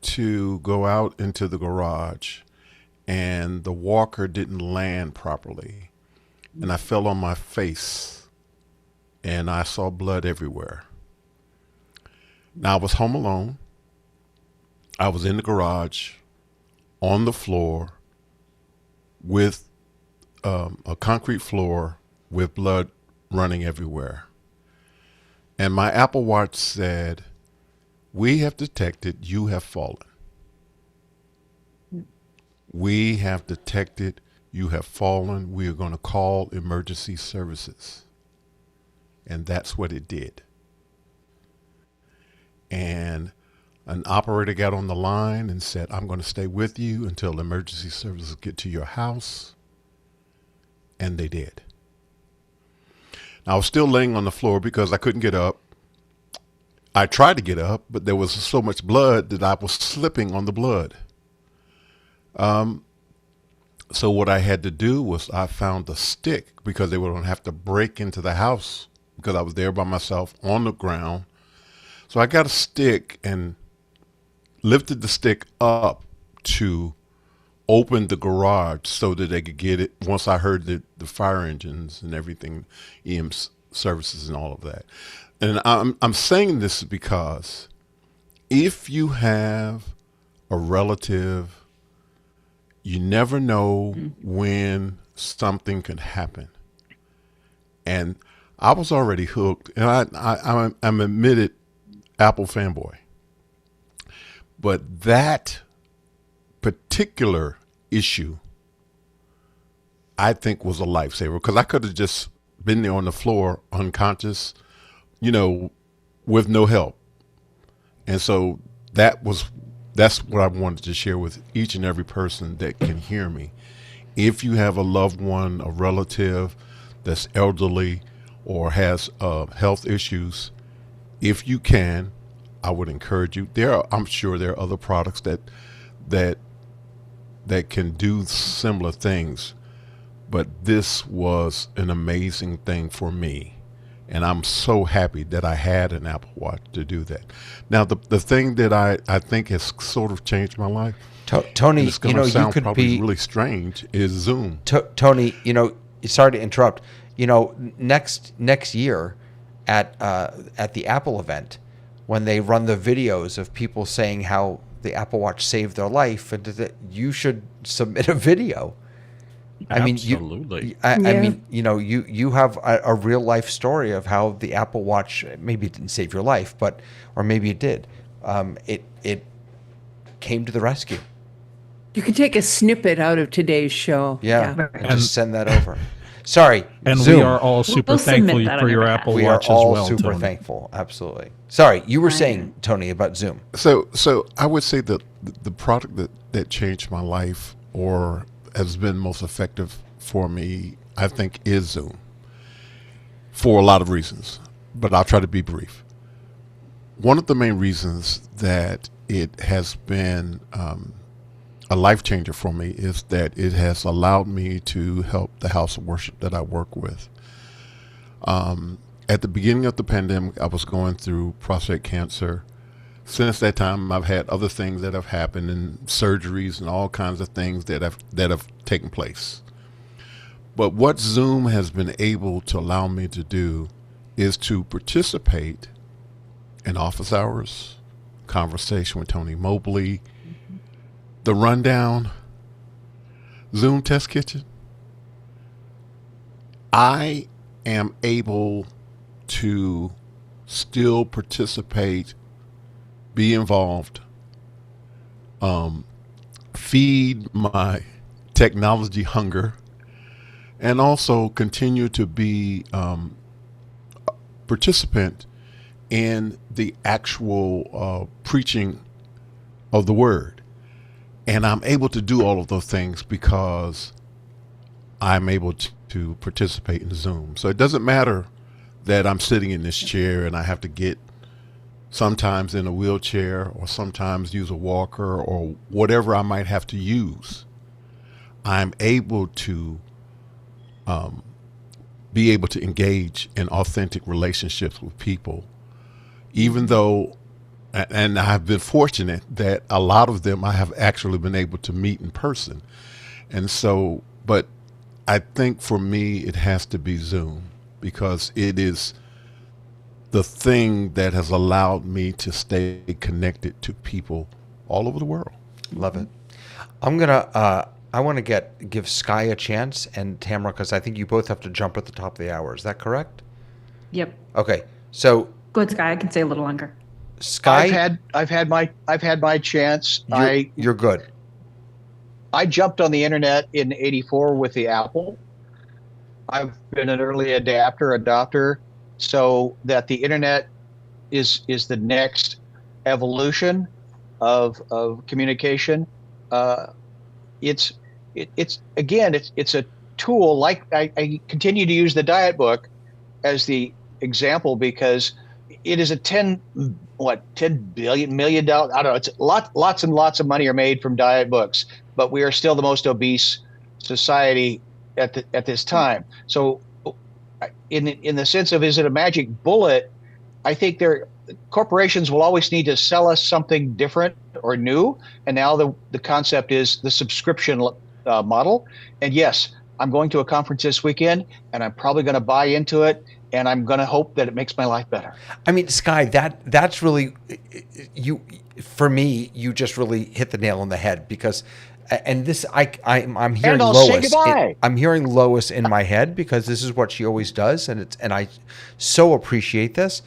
to go out into the garage, and the walker didn't land properly. And I fell on my face, and I saw blood everywhere. Now, I was home alone. I was in the garage, on the floor, with a concrete floor with blood running everywhere. And my Apple Watch said, "We have detected you have fallen. We have detected you have fallen. We are going to call emergency services." And that's what it did. And an operator got on the line and said, "I'm going to stay with you until emergency services get to your house." And they did. Now, I was still laying on the floor because I couldn't get up. I tried to get up, but there was so much blood that I was slipping on the blood. So what I had to do was I found a stick, because they were going to have to break into the house because I was there by myself on the ground. So I got a stick and lifted the stick up to open the garage so that they could get it once I heard the fire engines and everything, EMS services and all of that. And I'm saying this because if you have a relative, you never know when something can happen. And I was already hooked, and I'm admitted Apple fanboy. But that particular issue, I think, was a lifesaver, because I could have just been there on the floor unconscious, with no help. And so that's what I wanted to share with each and every person that can hear me. If you have a loved one, a relative that's elderly or has health issues, if you can, I would encourage you. I'm sure there are other products that can do similar things, but this was an amazing thing for me. And I'm so happy that I had an Apple Watch to do that. Now, the thing that I think has sort of changed my life, Tony, and it's going to sound you could probably be really strange, is Zoom. Tony. Sorry to interrupt. Next year at the Apple event, when they run the videos of people saying how the Apple Watch saved their life, and that you should submit a video. Absolutely. I mean, you have a real life story of how the Apple Watch, maybe it didn't save your life, or maybe it did. It came to the rescue. You can take a snippet out of today's show. Yeah. And just send that over. Sorry. And Zoom. we are all super We'll submit thankful that for on your your Apple We Watch are all as well, super Tony. thankful. Absolutely. Sorry, you were saying, Tony, about Zoom. So I would say that the product that changed my life or has been most effective for me, I think, is Zoom, for a lot of reasons, but I'll try to be brief. One of the main reasons that it has been a life changer for me is that it has allowed me to help the house of worship that I work with. At the beginning of the pandemic, I was going through prostate cancer. Since that time, I've had other things that have happened, and surgeries and all kinds of things that have taken place. But what Zoom has been able to allow me to do is to participate in office hours, conversation with Tony Mobley, the rundown, Zoom test kitchen. I am able to still participate, be involved, feed my technology hunger, and also continue to be a participant in the actual preaching of the word. And I'm able to do all of those things because I'm able to participate in Zoom. So it doesn't matter that I'm sitting in this chair and I have to get sometimes in a wheelchair or sometimes use a walker or whatever I might have to use. I'm able to be able to engage in authentic relationships with people, even though, and I've been fortunate that a lot of them I have actually been able to meet in person. And so, but I think for me, it has to be Zoom because it is the thing that has allowed me to stay connected to people all over the world. Love it. I want to give Sky a chance and Tamara, because I think you both have to jump at the top of the hour. Is that correct? Yep. Okay. So Go ahead, Sky. I can stay a little longer. Sky, I've had my chance. you're good. I jumped on the internet in '84 with the Apple. I've been an early adopter, so that the internet is the next evolution of communication. It's a tool. Like I continue to use the diet book as the example because it is a $10 billion. I don't know. It's lots and lots of money are made from diet books, but we are still the most obese society at this time. So, in the sense of, is it a magic bullet? I think corporations will always need to sell us something different or new. And now the concept is the subscription model. And yes, I'm going to a conference this weekend, and I'm probably going to buy into it, and I'm going to hope that it makes my life better. I mean, Sky, that's really for me. You just really hit the nail on the head because, and this I'm hearing And I'll say Lois. goodbye. I'm hearing Lois in my head because this is what she always does, and I so appreciate this.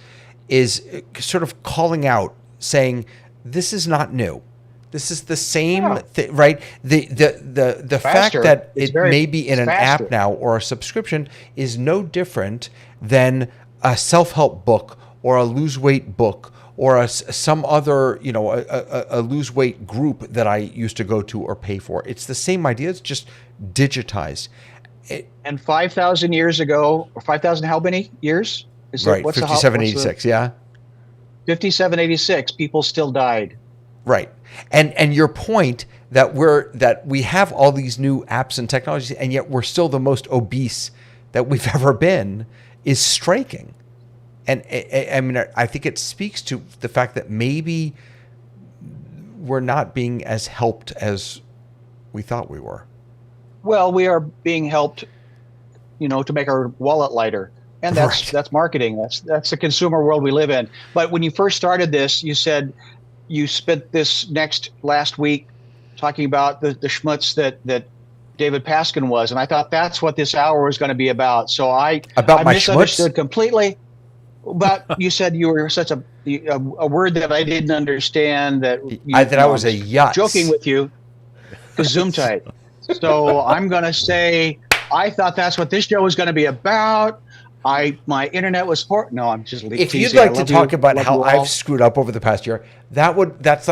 Is sort of calling out, saying this is not new. This is the same thing, right? The fact Faster. that It's it very- may be in it's an faster. app now or a subscription is no different than a self-help book or a lose weight book or some other, a lose weight group that I used to go to or pay for. It's the same idea. It's just digitized. And 5,000 years ago, or 5,000 how many years? Is Right, what's 5786, yeah. 5786, people still died. Right. And your point that we have all these new apps and technologies, and yet we're still the most obese that we've ever been, is striking. And I mean, I think it speaks to the fact that maybe we're not being as helped as we thought we were. Well, we are being helped, to make our wallet lighter. And that's marketing. That's the consumer world we live in. But when you first started this, you said you spent this last week talking about the schmutz that David Paskin was, and I thought that's what this hour was going to be about. So I misunderstood completely. But you said you were such a word that I didn't understand. That I was a yacht. Joking with you, Gesundheit. So I'm going to say I thought that's what this show was going to be about. My internet was no, I'm just teasing. If you'd like to talk about how I've screwed up over the past year, that's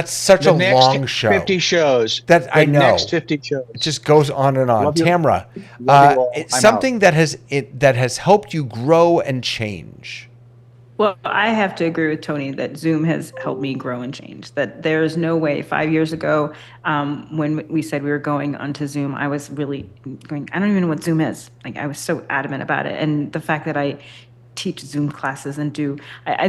such a long show. 50 shows. I know. Next 50 shows. It just goes on and on. Tamara, it's something that has helped you grow and change. Well, I have to agree with Tony that Zoom has helped me grow and change. That there is no way. 5 years ago, when we said we were going onto Zoom, I was really going, I don't even know what Zoom is. Like, I was so adamant about it. And the fact that I teach Zoom classes and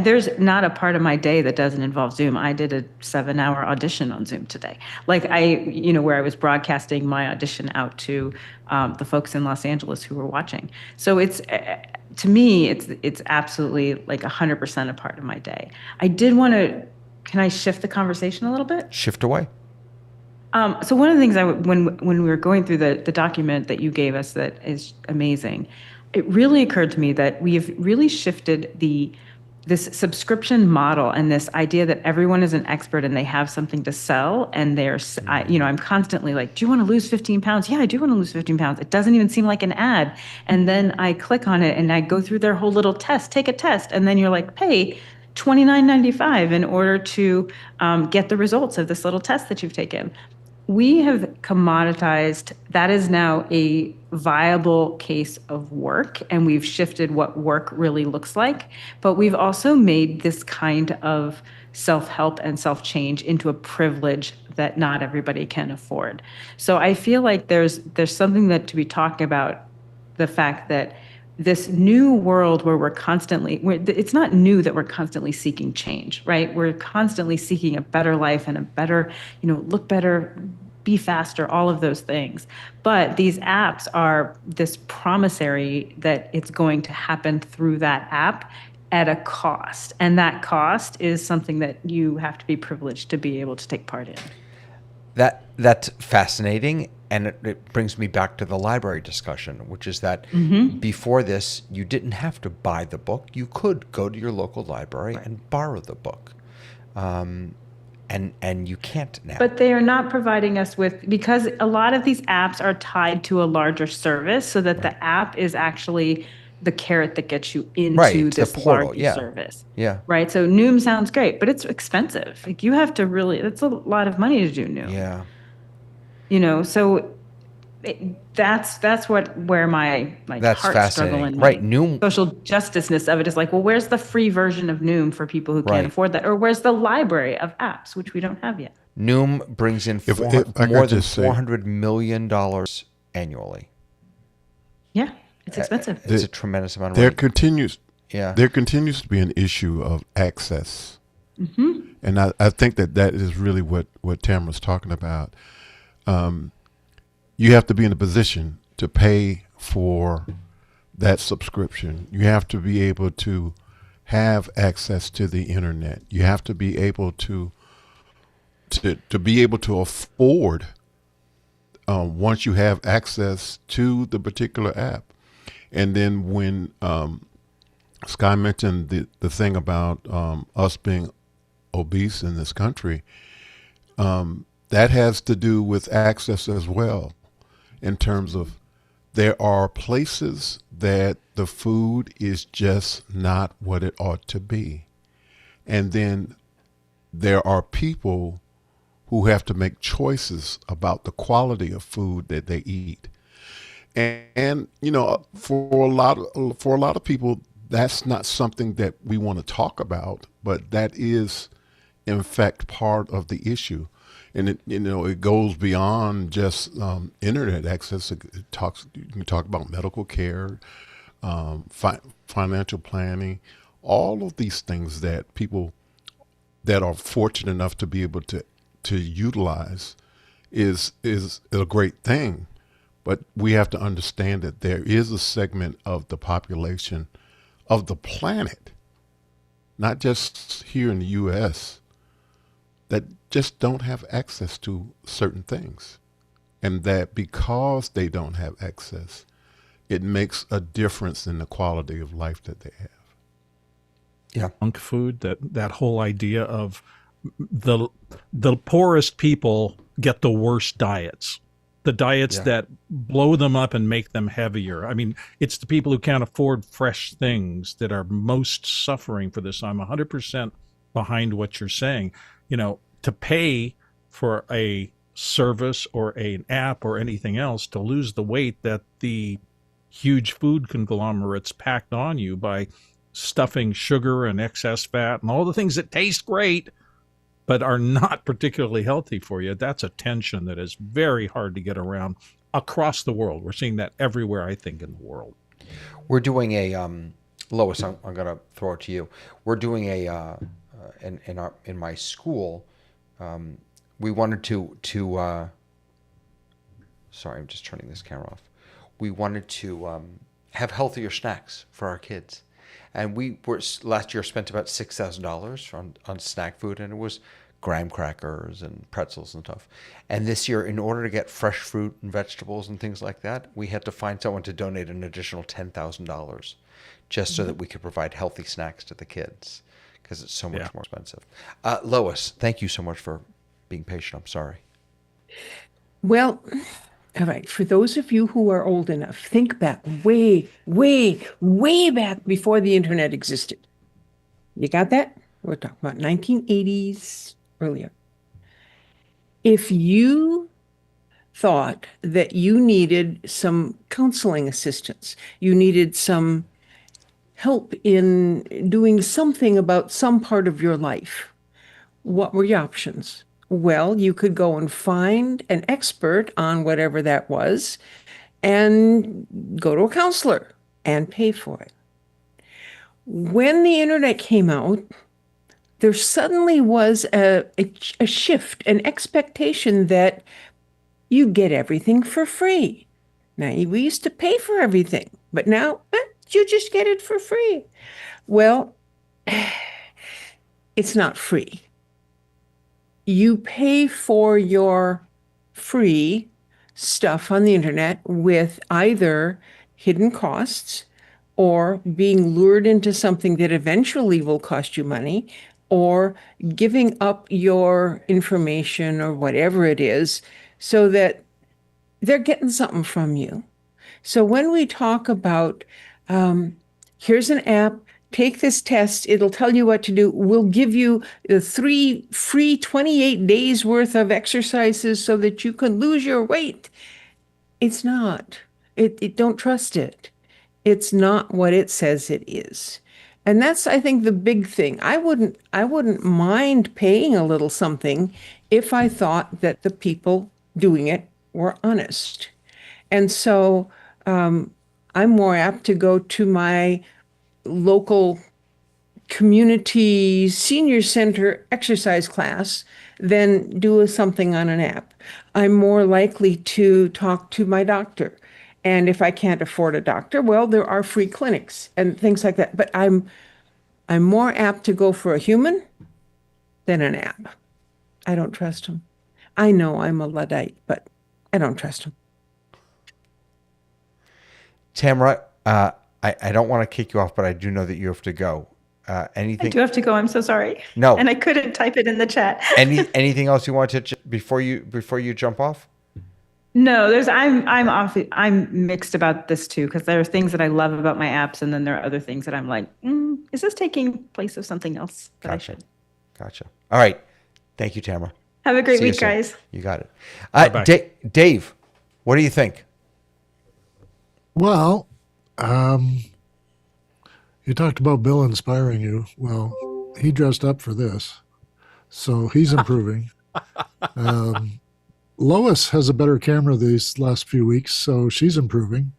there's not a part of my day that doesn't involve Zoom. I did a 7-hour audition on Zoom today. Like where I was broadcasting my audition out to the folks in Los Angeles who were watching. So to me, it's absolutely like 100% a part of my day. I did want to, can I shift the conversation a little bit? Shift away. So one of the things when we were going through the document that you gave us that is amazing, it really occurred to me that we have really shifted this subscription model and this idea that everyone is an expert and they have something to sell. And I'm constantly like, do you want to lose 15 pounds? Yeah, I do want to lose 15 pounds. It doesn't even seem like an ad. And then I click on it and I go through their whole little test, take a test. And then you're like, pay $29.95 in order to get the results of this little test that you've taken. We have commoditized, that is now a viable case of work, and we've shifted what work really looks like. But we've also made this kind of self-help and self-change into a privilege that not everybody can afford. So I feel like there's something that to be talking about the fact that this new world where it's not new that we're constantly seeking change, right? We're constantly seeking a better life and a better, look better, be faster, all of those things. But these apps are this promissory that it's going to happen through that app at a cost. And that cost is something that you have to be privileged to be able to take part in. That's fascinating, and it brings me back to the library discussion, which is that before this, you didn't have to buy the book. You could go to your local library and borrow the book, and you can't now. But they are not providing us with, because a lot of these apps are tied to a larger service, so that the app is actually the carrot that gets you into this portal, larger service. Yeah. Right. So Noom sounds great, but it's expensive. Like you have to that's a lot of money to do Noom. Yeah. So that's where my that's heart struggle and right. Noom social justiceness of it is like, well, where's the free version of Noom for people who can't afford that? Or where's the library of apps, which we don't have yet? Noom brings in more than $400 million annually. Yeah. It's expensive. It's a tremendous amount of money. There continues to be an issue of access. And I think that is really what Tamara's talking about. You have to be in a position to pay for that subscription. You have to be able to have access to the internet. You have to be able to be able to afford once you have access to the particular app. And then when Sky mentioned the thing about us being obese in this country, that has to do with access as well, in terms of there are places that the food is just not what it ought to be. And then there are people who have to make choices about the quality of food that they eat. And for a lot of people, that's not something that we want to talk about, but that is, in fact, part of the issue. And it goes beyond just internet access. You can talk about medical care, financial planning, all of these things that people that are fortunate enough to be able to utilize is a great thing. But we have to understand that there is a segment of the population of the planet, not just here in the U.S., that just don't have access to certain things. And that because they don't have access, it makes a difference in the quality of life that they have. Yeah. Junk food, that whole idea of the poorest people get the worst diets. The diets that blow them up and make them heavier. I mean, it's the people who can't afford fresh things that are most suffering for this. I'm 100% behind what you're saying. To pay for a service or an app or anything else to lose the weight that the huge food conglomerates packed on you by stuffing sugar and excess fat and all the things that taste great but are not particularly healthy for you. That's a tension that is very hard to get around across the world. We're seeing that everywhere, I think, in the world. We're doing a Lois. I'm going to throw it to you. We're doing a in my school. We wanted to sorry, I'm just turning this camera off. We wanted to have healthier snacks for our kids. And we were last year spent about $6,000 on snack food, and it was graham crackers and pretzels and stuff. And this year, in order to get fresh fruit and vegetables and things like that, we had to find someone to donate an additional $10,000 just so that we could provide healthy snacks to the kids, because it's so much more expensive. Lois, thank you so much for being patient. I'm sorry. Well, all right. For those of you who are old enough, think back way, way, way back before the internet existed. You got that? We're talking about 1980s, earlier. If you thought that you needed some counseling assistance, you needed some help in doing something about some part of your life, what were your options? Well, you could go and find an expert on whatever that was and go to a counselor and pay for it. When the internet came out, there suddenly was a shift, an expectation that you get everything for free. Now, we used to pay for everything, but now you just get it for free. Well, it's not free. You pay for your free stuff on the internet with either hidden costs or being lured into something that eventually will cost you money, or giving up your information or whatever it is so that they're getting something from you. So when we talk about, here's an app, take this test, it'll tell you what to do. We'll give you 3 free 28 days worth of exercises so that you can lose your weight. It's not. Don't trust it. It's not what it says it is. And that's, I think, the big thing. I wouldn't mind paying a little something if I thought that the people doing it were honest. And so I'm more apt to go to my local community senior center exercise class than do something on an app. I'm more likely to talk to my doctor. And if I can't afford a doctor, well, there are free clinics and things like that. But I'm more apt to go for a human than an app. I don't trust him. I know I'm a Luddite, but I don't trust him. Tamara, I don't want to kick you off, but I do know that you have to go. Anything? I do have to go. I'm so sorry. No. And I couldn't type it in the chat. Anything else you want to before you jump off? No, I'm off. I'm mixed about this too, because there are things that I love about my apps, and then there are other things that I'm like, is this taking place of something else that I should? Gotcha. All right. Thank you, Tamara. Have a great week, guys. You got it. Dave, what do you think? Well, you talked about Bill inspiring you. Well, he dressed up for this, so he's improving. Lois has a better camera these last few weeks, so she's improving.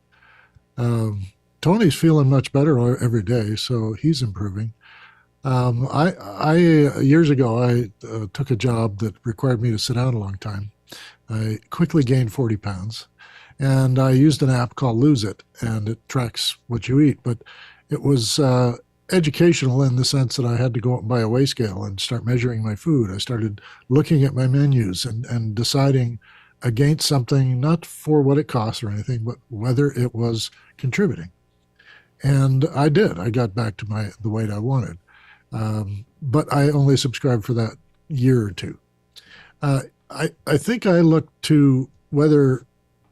Tony's feeling much better every day, so he's improving. I years ago, I took a job that required me to sit down a long time. I quickly gained 40 pounds, and I used an app called Lose It, and it tracks what you eat. But it was educational in the sense that I had to go out and buy a weigh scale and start measuring my food. I started looking at my menus and deciding against something, not for what it costs or anything, but whether it was contributing. And I did. I got back to the weight I wanted. But I only subscribed for that year or two. I think I looked to whether,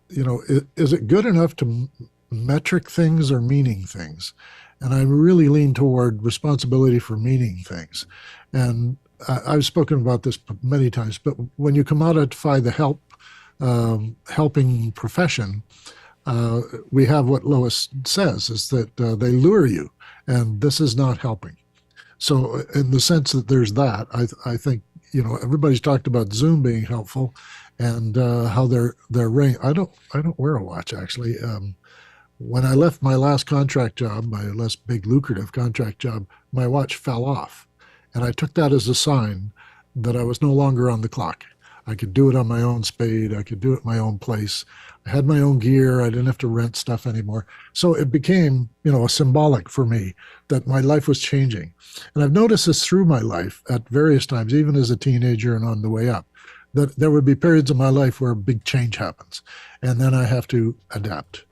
is it good enough to metric things or meaning things? And I really lean toward responsibility for meaning things. And I've spoken about this many times, but when you commodify the helping profession, we have what Lois says, is that they lure you, and this is not helping. So in the sense that there's that, I think, everybody's talked about Zoom being helpful and how they're ring. I don't wear a watch, actually. When I left my last contract job, my less big lucrative contract job, my watch fell off. And I took that as a sign that I was no longer on the clock. I could do it on my own speed. I could do it at my own place. I had my own gear. I didn't have to rent stuff anymore. So it became, a symbolic for me that my life was changing. And I've noticed this through my life at various times, even as a teenager and on the way up, that there would be periods of my life where a big change happens. And then I have to adapt.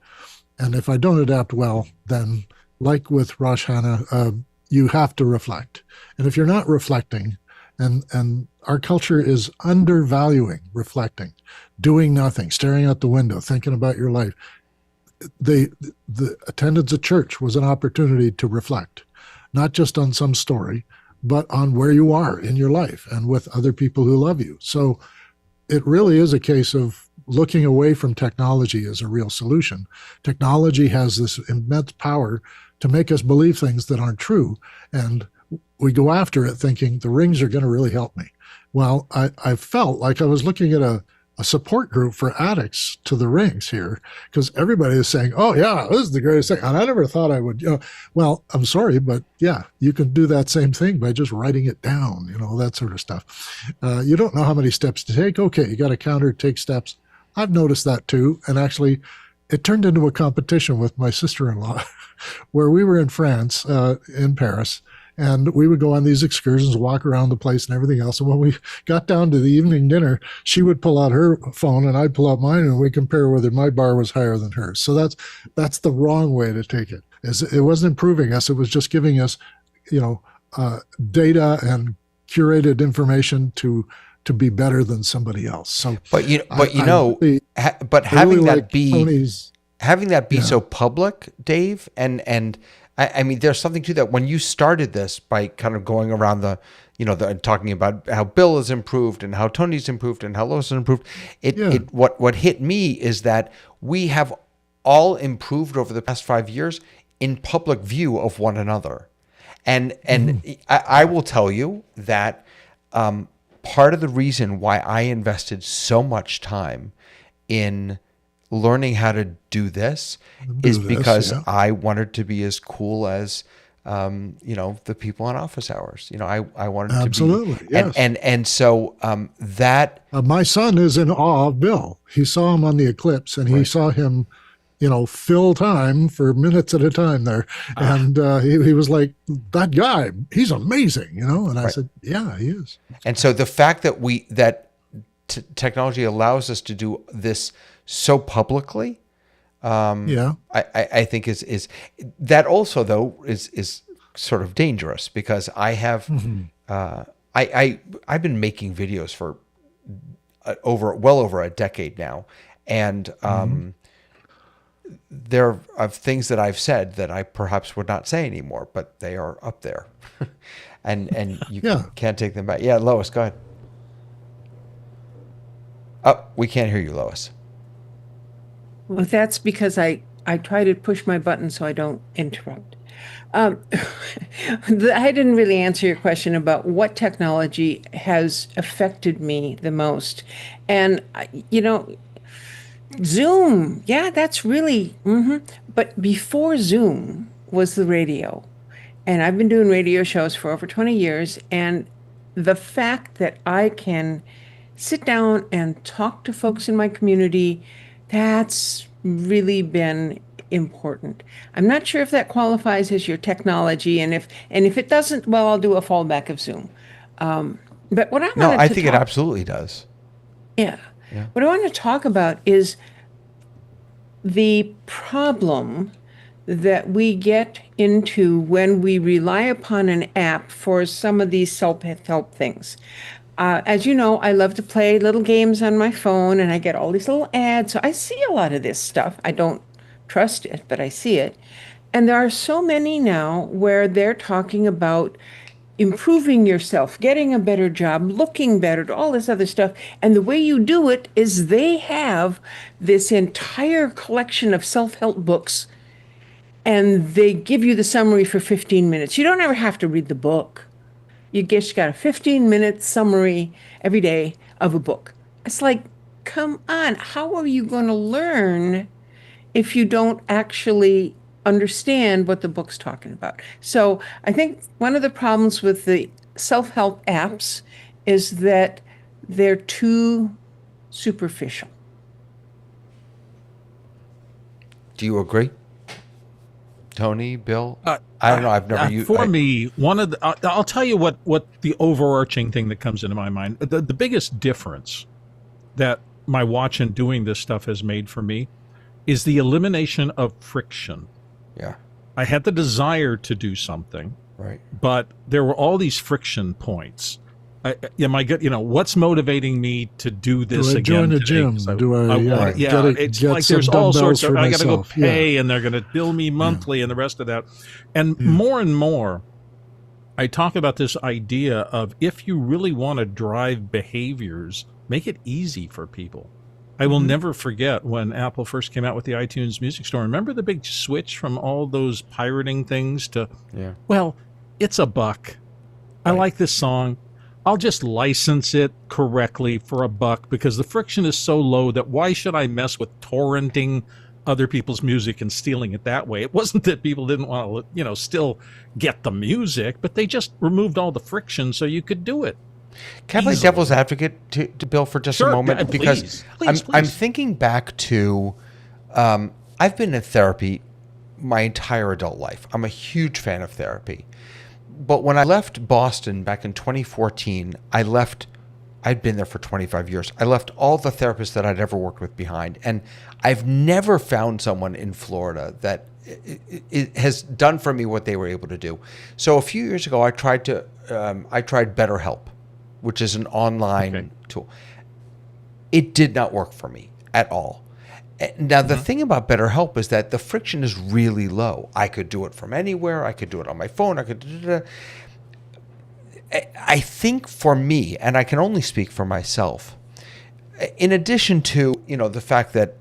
And if I don't adapt well, then like with Rosh Hashanah, you have to reflect. And if you're not reflecting, and our culture is undervaluing reflecting, doing nothing, staring out the window, thinking about your life. The attendance at church was an opportunity to reflect, not just on some story, but on where you are in your life and with other people who love you. So it really is a case of looking away from technology as a real solution. Technology has this immense power to make us believe things that aren't true. And we go after it thinking the rings are going to really help me. Well, I felt like I was looking at a a support group for addicts to the rings here, because everybody is saying, "Oh yeah, this is the greatest thing," and I never thought I would. Well, I'm sorry, but yeah, you can do that same thing by just writing it down. That sort of stuff. You don't know how many steps to take. Okay, you got a counter, take steps. I've noticed that too, and actually, it turned into a competition with my sister-in-law, where we were in France, in Paris. And we would go on these excursions, walk around the place and everything else. And when we got down to the evening dinner, she would pull out her phone and I'd pull out mine, and we compare whether my bar was higher than hers. So that's the wrong way to take it. It wasn't improving us. It was just giving us, data and curated information to be better than somebody else. So, having that be so public, Dave, and I mean, there's something to that. When you started this by kind of going around talking about how Bill has improved and how Tony's improved and how Lois has improved, what hit me is that we have all improved over the past 5 years in public view of one another. And I will tell you that part of the reason why I invested so much time in learning how to do this is because I wanted to be as cool as the people on office hours. I wanted absolutely to be, yes. and so that my son is in awe of Bill. He saw him on the eclipse, and he saw him fill time for minutes at a time there, and he was like, that guy, he's amazing, and I said, yeah, he is. And so the fact that technology allows us to do this so publicly, I think is that also though is sort of dangerous, because I have I've been making videos for well over a decade now, and there are things that I've said that I perhaps would not say anymore, but they are up there, and you can't take them back. Yeah, Lois, go ahead. Oh, we can't hear you, Lois. Well, that's because I try to push my button so I don't interrupt. I didn't really answer your question about what technology has affected me the most. And, Zoom, yeah, that's really, But before Zoom was the radio. And I've been doing radio shows for over 20 years. And the fact that I can sit down and talk to folks in my community, that's really been important. I'm not sure if that qualifies as your technology, and if it doesn't, well, I'll do a fallback of Zoom. But what I think it absolutely does. Yeah. What I want to talk about is the problem that we get into when we rely upon an app for some of these self-help things. As you know, I love to play little games on my phone, and I get all these little ads. So I see a lot of this stuff. I don't trust it, but I see it. And there are so many now where they're talking about improving yourself, getting a better job, looking better, all this other stuff. And the way you do it is they have this entire collection of self-help books, and they give you the summary for 15 minutes. You don't ever have to read the book. You just got a 15-minute summary every day of a book. It's like, come on, how are you going to learn if you don't actually understand what the book's talking about? So I think one of the problems with the self-help apps is that they're too superficial. Do you agree? Tony, Bill? I don't know. I've never used. For me, I'll tell you what the overarching thing that comes into my mind. The biggest difference that my watch and doing this stuff has made for me is the elimination of friction. Yeah. I had the desire to do something, right, but there were all these friction points. What's motivating me to do this again? Do I join a gym? Do I it's like there's all sorts of, I got to go pay, and they're going to bill me monthly and the rest of that. And more and more, I talk about this idea of, if you really want to drive behaviors, make it easy for people. I will never forget when Apple first came out with the iTunes Music Store. Remember the big switch from all those pirating things to, well, it's $1. I like this song. I'll just license it correctly for $1 because the friction is so low that why should I mess with torrenting other people's music and stealing it that way? It wasn't that people didn't want to, still get the music, but they just removed all the friction so you could do it. Can I play devil's advocate to Bill for just a moment? Yeah, Because please. I'm thinking back to, I've been in therapy my entire adult life. I'm a huge fan of therapy. But when I left Boston back in 2014, I'd been there for 25 years. I left all the therapists that I'd ever worked with behind. And I've never found someone in Florida that it has done for me what they were able to do. So a few years ago, I tried BetterHelp, which is an online tool. It did not work for me at all. Now, the thing about BetterHelp is that the friction is really low. I could do it from anywhere. I could do it on my phone. I think for me, and I can only speak for myself, in addition to, the fact that,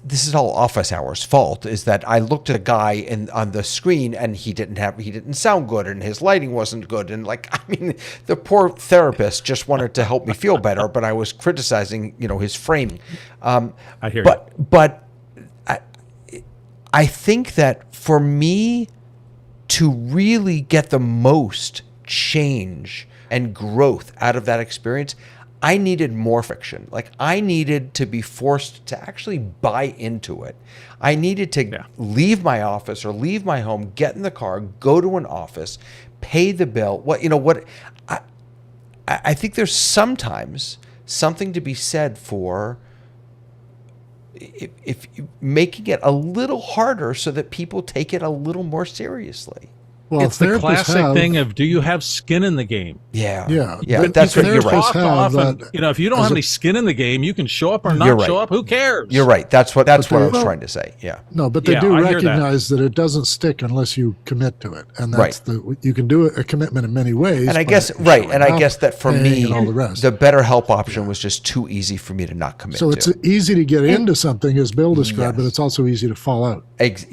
this is all office hours fault, is that I looked at a guy on the screen and he didn't sound good and his lighting wasn't good. And the poor therapist just wanted to help me feel better, but I was criticizing, his framing. I hear you. But I think that for me to really get the most change and growth out of that experience, I needed more friction. I needed to be forced to actually buy into it. I needed to leave my office or leave my home, get in the car, go to an office, pay the bill. I think there's sometimes something to be said for if making it a little harder so that people take it a little more seriously. Well, it's the classic thing of, do you have skin in the game? Yeah. But That's right. You're right. Often, if you don't have any skin in the game, you can show up or not show up. Who cares? You're right. That's what I was trying to say. Yeah. No, but they do recognize that it doesn't stick unless you commit to it, and that's you can do a commitment in many ways. And I guess I guess that for me, the BetterHelp option was just too easy for me to not commit to. So it's easy to get into something, as Bill described, but it's also easy to fall out. Yes,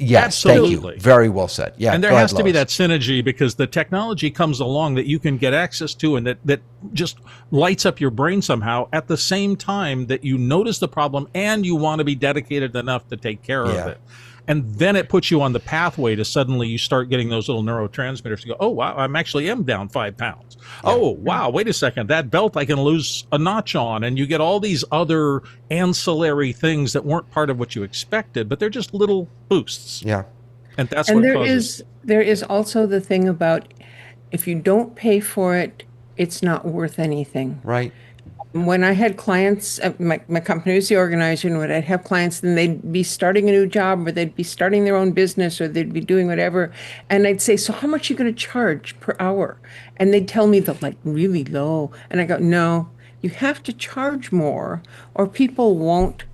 absolutely. Thank you. Very well said. Yeah, and there has to be that synergy, because the technology comes along that you can get access to and that just lights up your brain somehow at the same time that you notice the problem and you want to be dedicated enough to take care of it. And then it puts you on the pathway to suddenly you start getting those little neurotransmitters to go, oh, wow, I'm actually down 5 pounds. Yeah. Oh, wow, wait a second, that belt I can lose a notch on. And you get all these other ancillary things that weren't part of what you expected, but they're just little boosts. Yeah. And that's what causes. There is also the thing about, if you don't pay for it, it's not worth anything. Right. When I had clients, my company was the organizer, and when I'd have clients, then they'd be starting a new job, or they'd be starting their own business, or they'd be doing whatever. And I'd say, so how much are you going to charge per hour? And they'd tell me the really low. And I go, no, you have to charge more, or people won't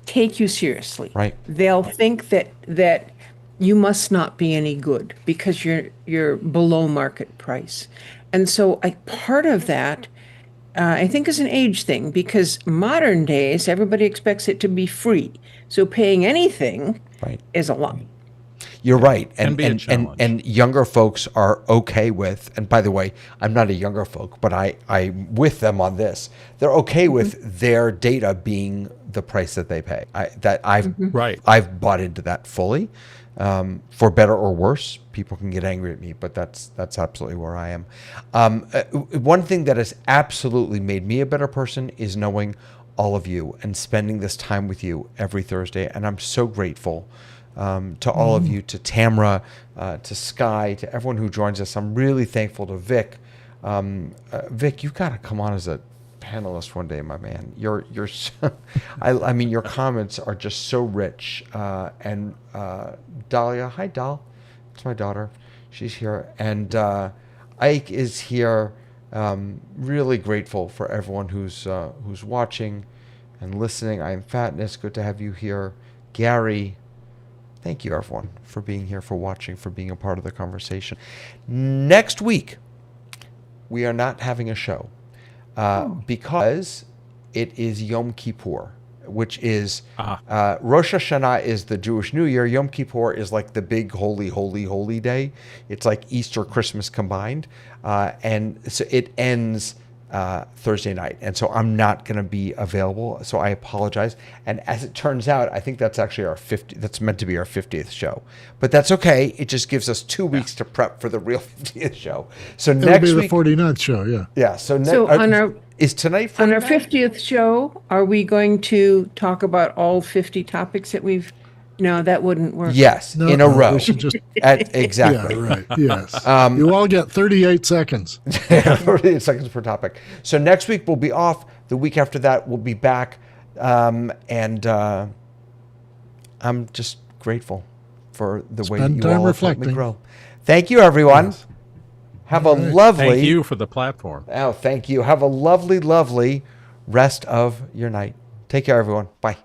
take you seriously. Right. They'll think that you must not be any good because you're below market price. And so part of that, I think, is an age thing, because modern days, everybody expects it to be free. So paying anything is a lot. You're right. And younger folks are okay with, and by the way, I'm not a younger folk, but I'm with them on this. They're okay with their data being the price that they pay. I've bought into that fully. For better or worse, people can get angry at me, but that's absolutely where I am. One thing that has absolutely made me a better person is knowing all of you and spending this time with you every Thursday. And I'm so grateful to all of you, to Tamra, to Sky, to everyone who joins us. I'm really thankful to Vic. Vic, you've got to come on as a panelist one day, my man. You're I mean, your comments are just so rich. And Dahlia, hi Dal, it's my daughter, she's here, and Ike is here. Really grateful for everyone who's watching and listening. I am Fatness, good to have you here. Gary, thank you everyone for being here, for watching, for being a part of the conversation. Next week we are not having a show. Because it is Yom Kippur. which is Rosh Hashanah is the Jewish New Year. Yom Kippur is like the big holy day. It's like Easter, Christmas combined, and so it ends Thursday night, and so I'm not going to be available. So I apologize. And as it turns out, I think that's actually our 50. That's meant to be our 50th show, but that's okay. It just gives us 2 weeks to prep for the real 50th show. So It'll next be the week, 49th show, yeah. yeah. So, on our is tonight 49? on our 50th show, are we going to talk about all 50 topics that we've? No, that wouldn't work. Yes, No, in a row. we should just, Exactly. yeah, right, yes. You all get 38 seconds. 38 seconds per topic. So next week we'll be off. The week after that we'll be back, and I'm just grateful for the way Spend you time all have helped me reflecting. grow. Thank you, everyone. Yes. Have a lovely. Thank you for the platform. Oh, thank you. Have a lovely, lovely rest of your night. Take care, everyone. Bye.